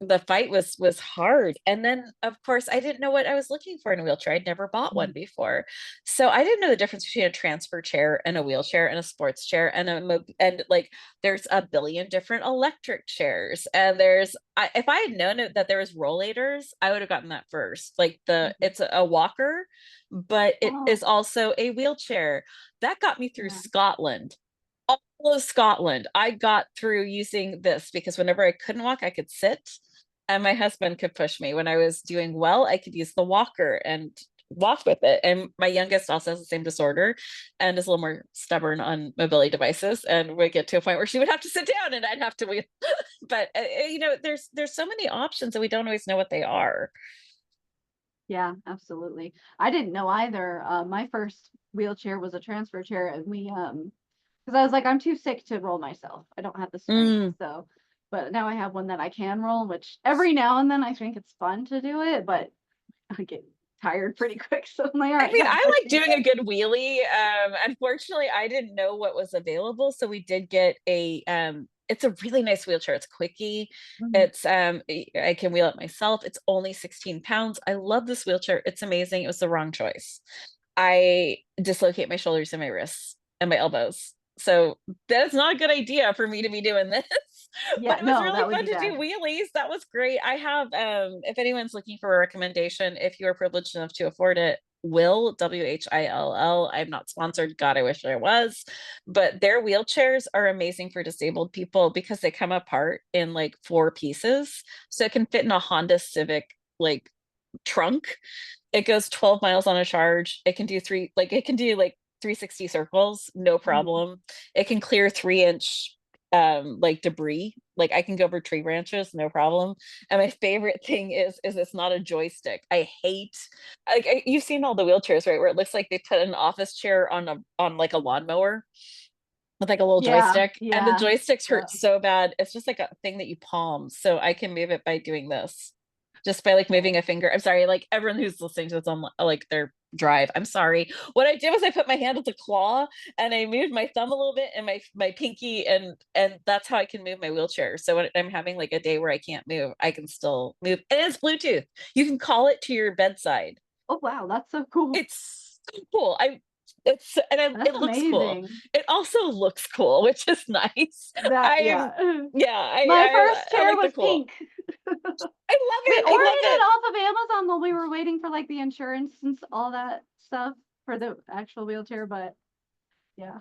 the fight was hard. And then of course I didn't know what I was looking for in a wheelchair. I'd never bought one before. So I didn't know the difference between a transfer chair and a wheelchair and a sports chair and like there's a billion different electric chairs and if I had known that there was rollators I would have gotten that first, like it's a walker but it Oh, is also a wheelchair that got me through yeah. Scotland, all of Scotland. I got through using this because whenever I couldn't walk I could sit and my husband could push me. When I was doing well I could use the walker and walk with it. And my youngest also has the same disorder and is a little more stubborn on mobility devices and would get to a point where she would have to sit down and I'd have to wait. But there's so many options and we don't always know what they are. Yeah, absolutely. I didn't know either. My first wheelchair was a transfer chair, and because I was like, I'm too sick to roll myself. I don't have the strength. Mm. So, but now I have one that I can roll, which every now and then I think it's fun to do it, but I get tired pretty quick. So I'm like, all I right, mean, guys, I let's like do doing a good wheelie. Unfortunately, I didn't know what was available, so we did get a it's a really nice wheelchair. It's quickie. this. It's I can wheel it myself. It's only 16 pounds. I love this wheelchair. It's amazing. It was the wrong choice. I dislocate my shoulders and my wrists and my elbows. So that's not a good idea for me to be doing this. But Yeah, it was no, really that would fun be to do bad. wheelies. That was great. I have if anyone's looking for a recommendation, if you are privileged enough to afford it, Whill. I'm not sponsored. God, I wish I was. But their wheelchairs are amazing for disabled people because they come apart in like four pieces. So it can fit in a Honda Civic like trunk. It goes 12 miles on a charge. It can do like 360 circles, no Mhm. problem. It can clear 3-inch like debris. Like I can go over tree branches, no problem. And my favorite thing is it's not a joystick. I hate you've seen all the wheelchairs, right? Where it looks like they put an office chair on like a lawnmower with like a little Yeah, joystick. And the yeah, joysticks yeah. hurt so bad. It's just like a thing that you palm. So I can move it by doing this. Just by like moving a finger. I'm sorry, like everyone who's listening to this on like their drive. I'm sorry. What I did was I put my hand with the claw and I moved my thumb a little bit and my pinky and that's how I can move my wheelchair. So when I'm having like a day where I can't move, I can still move. And it's Bluetooth. You can call it to your bedside. Oh wow, that's so cool. It's so cool. I That's it looks cool. amazing. It also looks cool, which is nice. That, I'm yeah. yeah, My first I chair like the was cool. pink. I love We it. I ordered love it it. off of Amazon while we were waiting for like the insurance and all that stuff for the actual wheelchair, but yeah,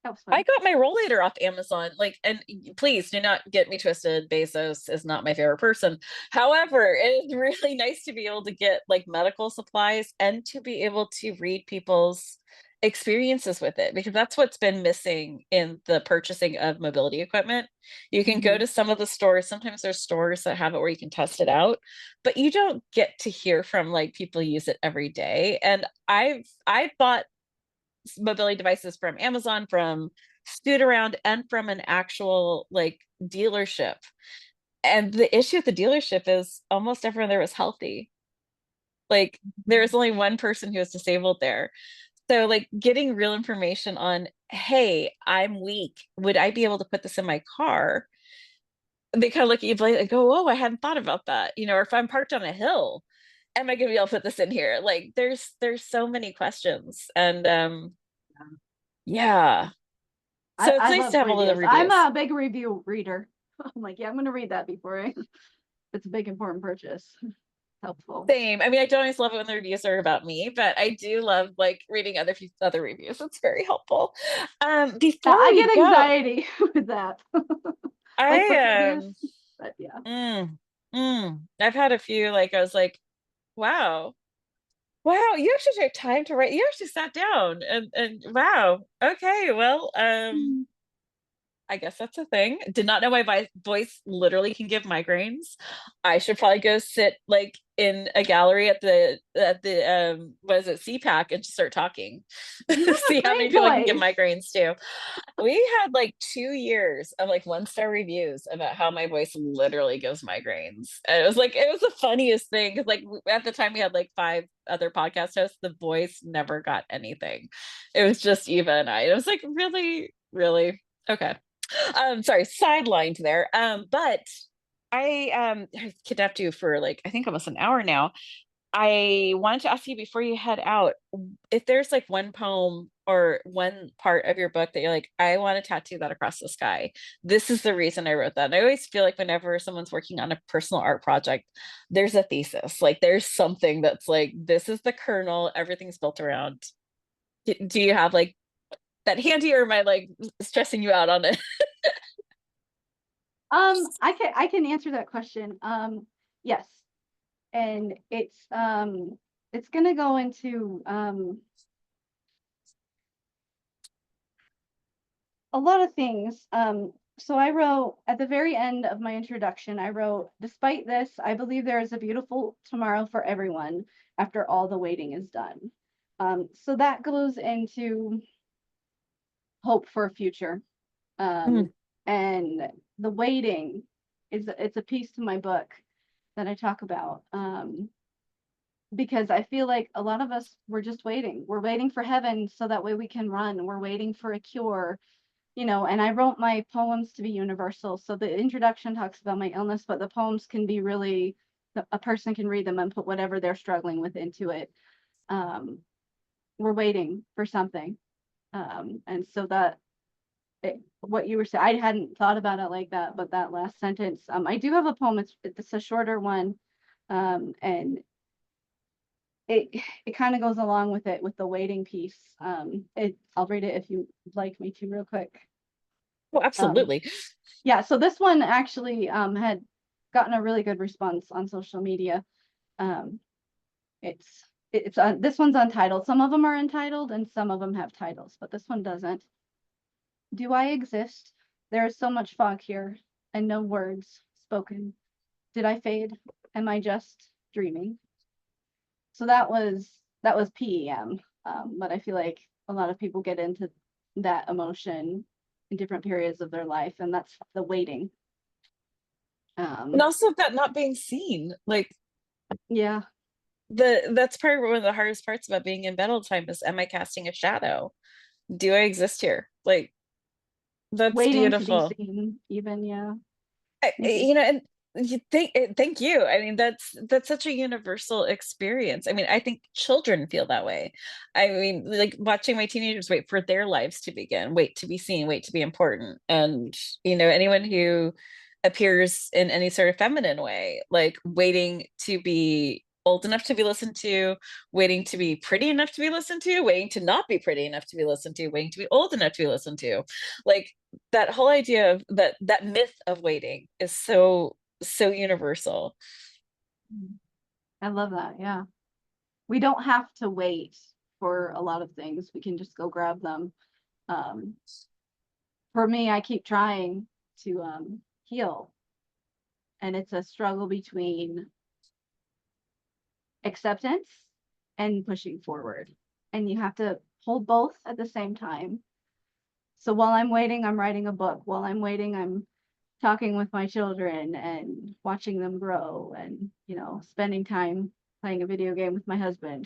that was I fun. got my rollator off Amazon. Like, and please do not get me twisted. Bezos is not my favorite person. However, it is really nice to be able to get like medical supplies and to be able to read people's experiences with it, because that's what's been missing in the purchasing of mobility equipment. You can go Hmm. to some of the stores. Sometimes there's stores that have it where you can test it out, but you don't get to hear from like people use it every day. And I've bought mobility devices from Amazon, from Scoot Around, and from an actual like dealership. And the issue with the dealership is almost everyone there was healthy. Like there was only one person who was disabled there. So like getting real information on, hey, I'm weak. Would I be able to put this in my car? They kind of look at you like, go, oh, I hadn't thought about that. Or if I'm parked on a hill, am I gonna be able to put this in here? Like there's so many questions. And yeah. So it's I nice to love have all of the reviews. I'm reviews. a big review reader. I'm like, yeah, I'm gonna read that before I. It's a big important purchase. Helpful. Same. I mean, I don't always love it when the reviews are about me, but I do love like reading other reviews. It's very helpful. Yeah, Before I we get go, anxiety with that. Like book I reviews, but yeah. I've had a few like I was like, wow, wow, you actually took time to write. You actually sat down and wow, okay, well, Mm. I guess that's a thing. Did not know my voice literally can give migraines. I should probably go sit like in a gallery at the what is it, CPAC, and just start talking. You have a See how many great people I can give voice. migraines to. We had like 2 years of like 1-star reviews about how my voice literally gives migraines. And it was the funniest thing because like at the time we had like 5 other podcast hosts. The voice never got anything. It was just Eva and I. It was like really, really okay. Sorry, sidelined there. But I kidnapped you for like I think almost an hour now. I wanted to ask you before you head out, if there's like one poem or one part of your book that you're like, I want to tattoo that across the sky. This is the reason I wrote that. And I always feel like whenever someone's working on a personal art project, there's a thesis. Like there's something that's like, this is the kernel, everything's built around. Do you have like that handy, or am I like stressing you out on it? I can answer that question. Yes, and it's gonna go into a lot of things. So I wrote at the very end of my introduction, I wrote, despite this, I believe there is a beautiful tomorrow for everyone after all the waiting is done. So that goes into hope for a future. Mm. And the waiting it's a piece to my book that I talk about. Because I feel like a lot of us we're just waiting. We're waiting for heaven so that way we can run. We're waiting for a cure, and I wrote my poems to be universal. So the introduction talks about my illness, but the poems can be really a person can read them and put whatever they're struggling with into it. Um, we're waiting for something. And so what you were saying, I hadn't thought about it like that, but that last sentence, I do have a poem. It's a shorter one, and it it kind of goes along with it with the waiting piece. I'll read it if you'd like me to real quick. Well, Um, absolutely. yeah, so this one actually had gotten a really good response on social media. Um, this one's untitled. Some of them are entitled and some of them have titles, but this one doesn't. Do I exist? There is so much fog here and no words spoken. Did I fade? Am I just dreaming? So that was PEM. But I feel like a lot of people get into that emotion in different periods of their life, and that's the waiting. And Um, also that not being seen. Like yeah, that's probably one of the hardest parts about being in bed all the time is, am I casting a shadow? Do I exist here? Like that's waiting to be beautiful. seen, even, yeah. I, Thank you. and thank you. I mean, that's such a universal experience. I mean, I think children feel that way. I mean, like watching my teenagers wait for their lives to begin, wait to be seen, wait to be important. And, anyone who appears in any sort of feminine way, like waiting to be old enough to be listened to, waiting to be pretty enough to be listened to, waiting to not be pretty enough to be listened to, waiting to be old enough to be listened to. Like that whole idea of that myth of waiting is so universal. I love that. Yeah. We don't have to wait for a lot of things. We can just go grab them. Um, for me, I keep trying to heal. And it's a struggle between acceptance and pushing forward. And you have to hold both at the same time. So while I'm waiting, I'm writing a book. While I'm waiting, I'm talking with my children and watching them grow and, spending time playing a video game with my husband,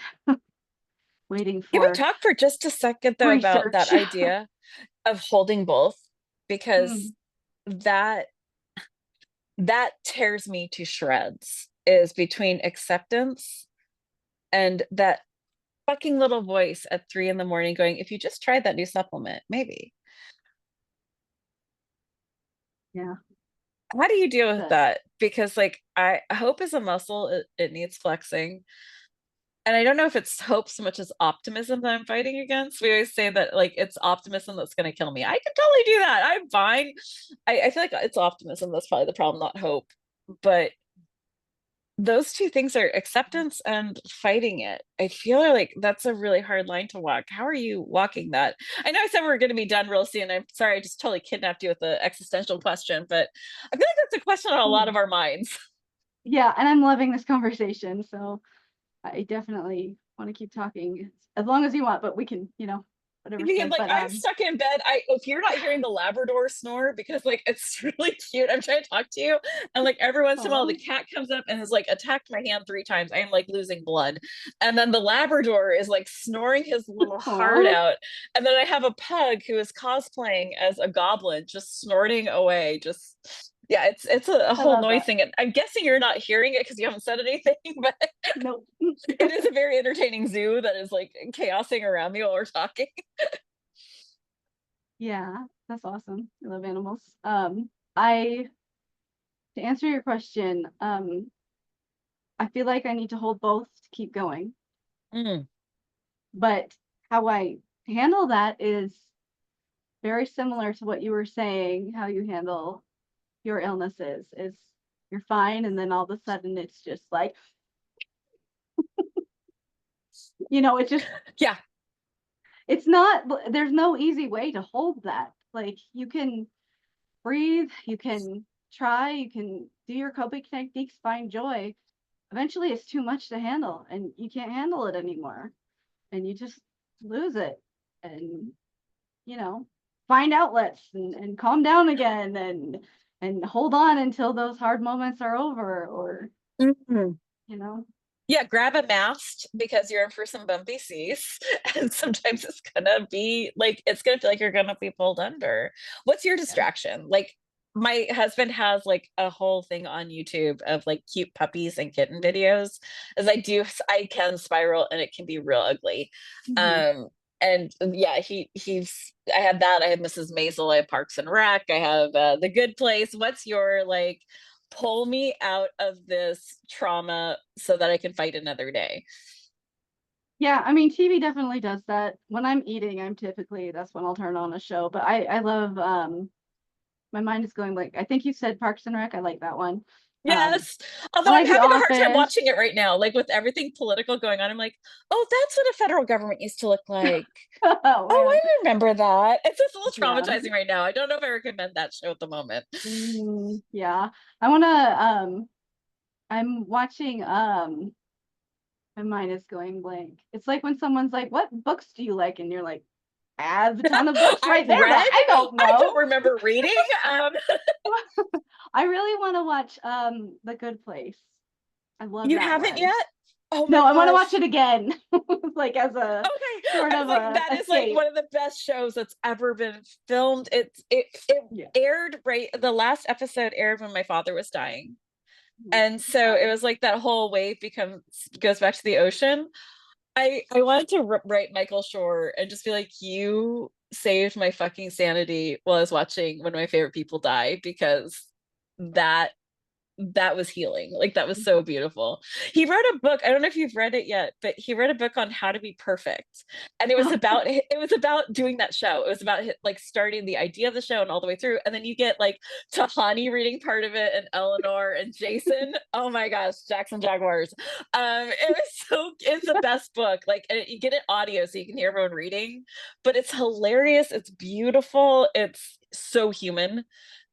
waiting Can we for talk for just a second though about that research. idea of holding both? Because Mm, that that tears me to shreds, is between acceptance and that fucking little voice at 3 in the morning going, if you just tried that new supplement, maybe. yeah. How do you deal with But that? Because like I hope is a muscle, it needs flexing. And I don't know if it's hope so much as optimism that I'm fighting against. We always say that like it's optimism that's going to kill me. I can totally do that. I'm fine. I feel like it's optimism that's probably the problem, not hope. But those two things are acceptance and fighting it. I feel like that's a really hard line to walk. How are you walking that? I know I said we were going to be done real soon. I'm sorry, I just totally kidnapped you with the existential question, but I feel like that's a question on a lot of our minds. yeah, and I'm loving this conversation. So I definitely want to keep talking as long as you want, but we can, whatever's Because good. like But I'm stuck in bed. If you're not hearing the Labrador snore, because like it's really cute. I'm trying to talk to you, and like every once in a while the oh, cat comes up and has like attacked my hand 3 times. I am like losing blood. And then the Labrador is like snoring his little heart oh, out. And then I have a pug who is cosplaying as a goblin, just snorting away. Just yeah, it's a I whole love noise that. thing. And I'm guessing you're not hearing it because you haven't said anything, but Nope. it is a very entertaining zoo that is like chaosing around me while we're talking. Yeah, that's awesome. I love animals. I To answer your question, I feel like I need to hold both to keep going. Mm. But how I handle that is very similar to what you were saying, how you handle your illnesses is you're fine and then all of a sudden it's just like, it's just Yeah. it's not there's no easy way to hold that. Like you can breathe, you can try, you can do your coping techniques, find joy. Eventually it's too much to handle and you can't handle it anymore. And you just lose it and find outlets and calm down again and hold on until those hard moments are over or Mhm. you know Yeah, grab a mast because you're in for some bumpy seas. And sometimes it's gonna be like it's gonna feel like you're gonna be pulled under. What's your yeah. distraction? Like my husband has like a whole thing on YouTube of like cute puppies and kitten videos. As I can spiral and it can be real ugly. Mhm. Um and yeah, I have that. I have Mrs. Maisel, I have Parks and Rec, I have The Good Place. What's your like pull me out of this trauma so that I can fight another day? Yeah, I mean TV definitely does that. When I'm eating, I'm typically that's when I'll turn on a show. But I love my mind is going like I think you said Parks and Rec. I like that one. Um Yes. I Although I'm like The having a hard time Office. watching it right now, like with everything political going on. I'm like, oh, that's what a federal government used to look like. Oh Oh, man. I remember that. It's just a little Yeah. traumatizing right now. I don't know if I recommend that show at the moment. Yeah. I wanna I'm watching my mind is going blank. It's like when someone's like, "What books do you like?" And you're like, "I have a ton of books right I've there, but read, I don't I don't know." remember reading. I really want to watch The Good Place. I love You that haven't one. yet? Oh my No, I want to watch gosh. it again. Like as a Okay, sort I of was like, a that is like escape. one of the best shows that's ever been filmed. It Yeah. aired right. The last episode aired when my father was dying, And so it was like that whole wave goes back to the ocean. I wanted to write Michael Shore and just be like, you saved my fucking sanity while I was watching one of my favorite people die, because that that was healing. Like that was so beautiful. He wrote a book. I don't know if you've read it yet, but he wrote a book on how to be perfect. And it was about doing that show. It was about like starting the idea of the show and all the way through. And then you get like Tahani reading part of it, and Eleanor and Jason. Oh my gosh, Jackson Jaguars. It's the best book. Like, and you get it audio so you can hear everyone reading, but it's hilarious. It's beautiful. It's so human.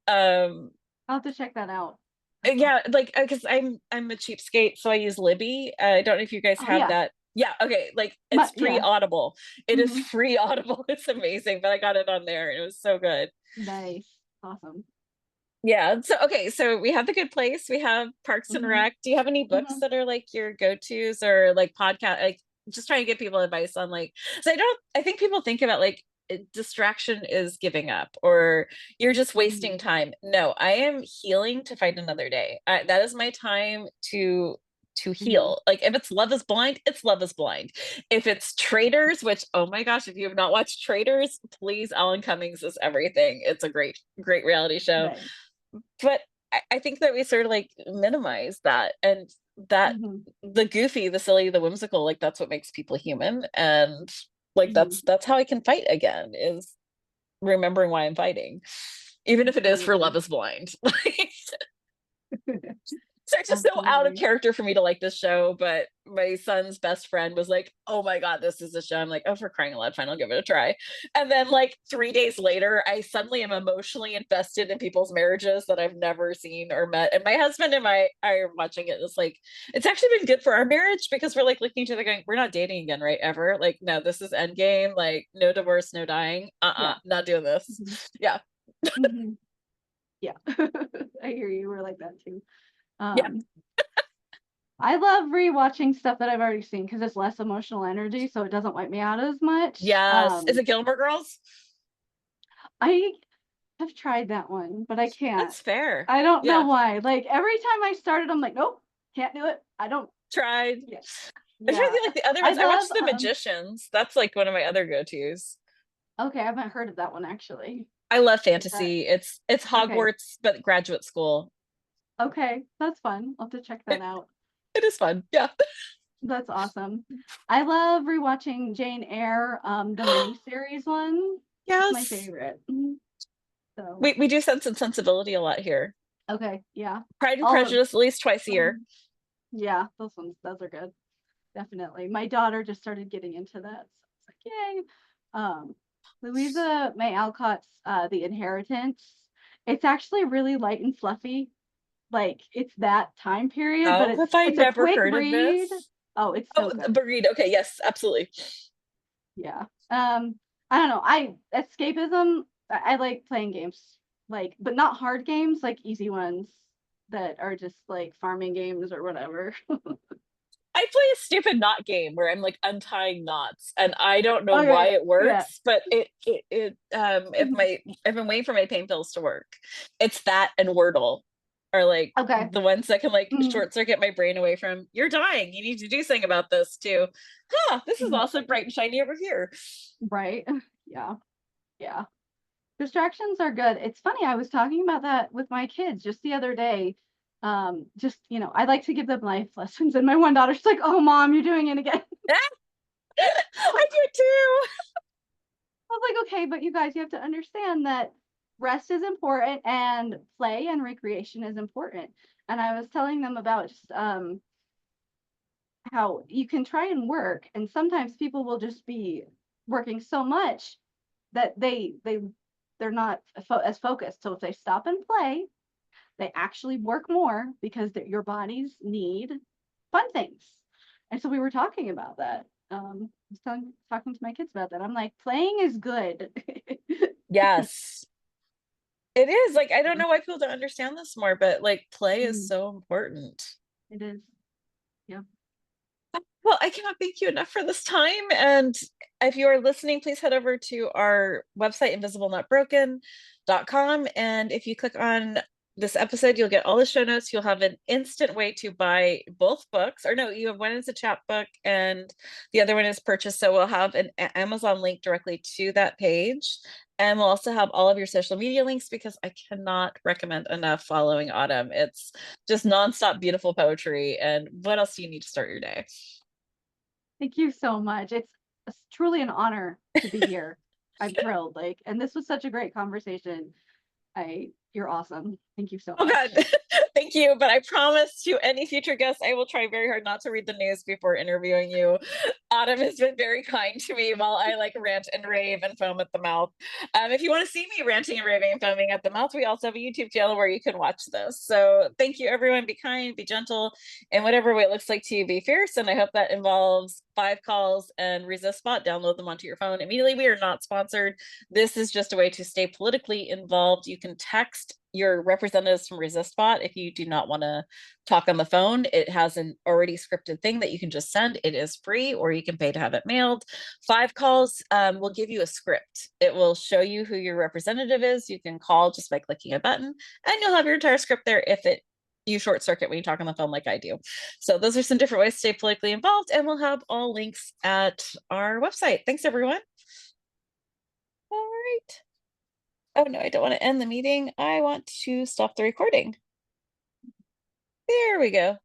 Um I'll have to check that out. That's yeah, awesome. like because I'm a cheapskate, so I use Libby. I don't know if you guys Oh have yeah, that. Yeah, okay, like it's free yeah. Audible. It is Hmm. free Audible. It's amazing, but I got it on there and it was so good. Nice, awesome. Yeah. So okay, so we have The Good Place, we have Parks and Hmm. Rec. Do you have any books Hmm. that are like your go-tos, or like podcast, like just trying to give people advice on like, so I think people think about like distraction is giving up, or you're just wasting Hmm. time. No, I am healing to fight another day. That is my time to Hmm. heal. Like if it's Love is Blind, it's Love is Blind. If it's Traders, which oh my gosh, if you have not watched Traders, please, Alan Cummings is everything. It's a great reality show. Right. But I think that we sort of like minimize that, and that Hmm. the goofy, the silly, the whimsical, like that's what makes people human. And like Hmm. that's how I can fight again, is remembering why I'm fighting, even if it is for Love Absolutely. is Blind. Like, so it's just so out of Absolutely. character for me to like this show. But my son's best friend was like, "Oh my god, this is a show." I'm like, "Oh, for crying out loud, fine, I'll give it a try." And then like 3 days later, I suddenly am emotionally invested in people's marriages that I've never seen or met. And my husband and I are watching it. It's like it's actually been good for our marriage, because we're like looking at each other going, "We're not dating again, right? Ever? Like, no, this is endgame. Like, no divorce, no dying. Yeah. Not doing this." Hmm. Yeah, Hmm. Yeah. I hear you. We're like that too. yeah, Um, I love rewatching stuff that I've already seen because it's less emotional energy, so it doesn't wipe me out as much. yes. Is it Gilmore Girls? I have tried that one, but I can't. That's fair. I don't know Yeah, why. Like every time I started, I'm like, nope, can't do it. I don't. tried. Yeah, I'm trying to yeah. think like the other I ones. I love. watched The Magicians. That's like one of my other go-tos. Okay, I haven't heard of that one actually. I love Is that fantasy. It's okay? Hogwarts, but graduate school. Okay, that's fun. I'll have to check that It, out. it is fun. Yeah. That's awesome. I love rewatching Jane Eyre, the miniseries one. It's my Yes. favorite. Mhm. So We do Sense and Sensibility a lot here. okay, yeah. Pride and All of Prejudice at least twice a year. yeah, those are good. Definitely. My daughter just started getting into that. So it's like, yay. Louisa May Alcott's The Inheritance. It's actually really light and fluffy. Like it's that time period, but Oh, it's have I it's a never quick heard of read. this? Oh, it's Oh, so the good. Breed. Okay, yes, absolutely. Yeah. I don't know. I escapism. I like playing games, like, but not hard games, like easy ones that are just like farming games or whatever. I play a stupid knot game where I'm like untying knots, and I don't know why Okay. it Yeah. works, but if I'm waiting for my pain pills to work, it's that and Wordle are like Okay. the ones that can like Mhm. short circuit my brain away from you're dying. You need to do something about this too. Huh, this is Mhm. also bright and shiny over here. Right. Yeah. Yeah. Distractions are good. It's funny, I was talking about that with my kids just the other day. Just, I like to give them life lessons, and my one daughter's like, "Oh, mom, you're doing it again." I do it too. I was like, "Okay, but you guys, you have to understand that rest is important and play and recreation is important." And I was telling them about just how you can try and work, and sometimes people will just be working so much that they're not as focused. So if they stop and play, they actually work more because your bodies need fun things. And so we were talking about that. I was talking to my kids about that. I'm like, playing is good. Yes. It is. Like I don't know why people don't understand this more, but like play is Mm, so important. it is. Yeah. Well, I cannot thank you enough for this time. And if you are listening, please head over to our website, invisible not broken.com. And if you click on this episode, you'll get all the show notes. You'll have an instant way to buy both books. Or no, you have one is a chapbook and the other one is purchase. So we'll have an Amazon link directly to that page. And we'll also have all of your social media links because I cannot recommend enough following Autumn. It's just nonstop beautiful poetry. And what else do you need to start your day? Thank you so much. It's truly an honor to be here. I'm thrilled. Like, and this was such a great conversation. You're awesome. Thank you so Oh much. God, thank you. But I promise to any future guests, I will try very hard not to read the news before interviewing you. Autumn has been very kind to me while I like rant and rave and foam at the mouth. If you want to see me ranting and raving and foaming at the mouth, we also have a YouTube channel where you can watch this. So thank you, everyone. Be kind, be gentle, in whatever way it looks like to you, be fierce. And I hope that involves 5 calls and resist spot. Download them onto your phone immediately. We are not sponsored. This is just a way to stay politically involved. You can text your representatives from ResistBot if you do not want to talk on the phone. It has an already scripted thing that you can just send. It is free, or you can pay to have it mailed. 5 calls will give you a script. It will show you who your representative is. You can call just by clicking a button, and you'll have your entire script there if you short circuit when you talk on the phone like I do. So those are some different ways to stay politically involved, and we'll have all links at our website. Thanks, everyone. All right. Oh no, I don't want to end the meeting. I want to stop the recording. There we go.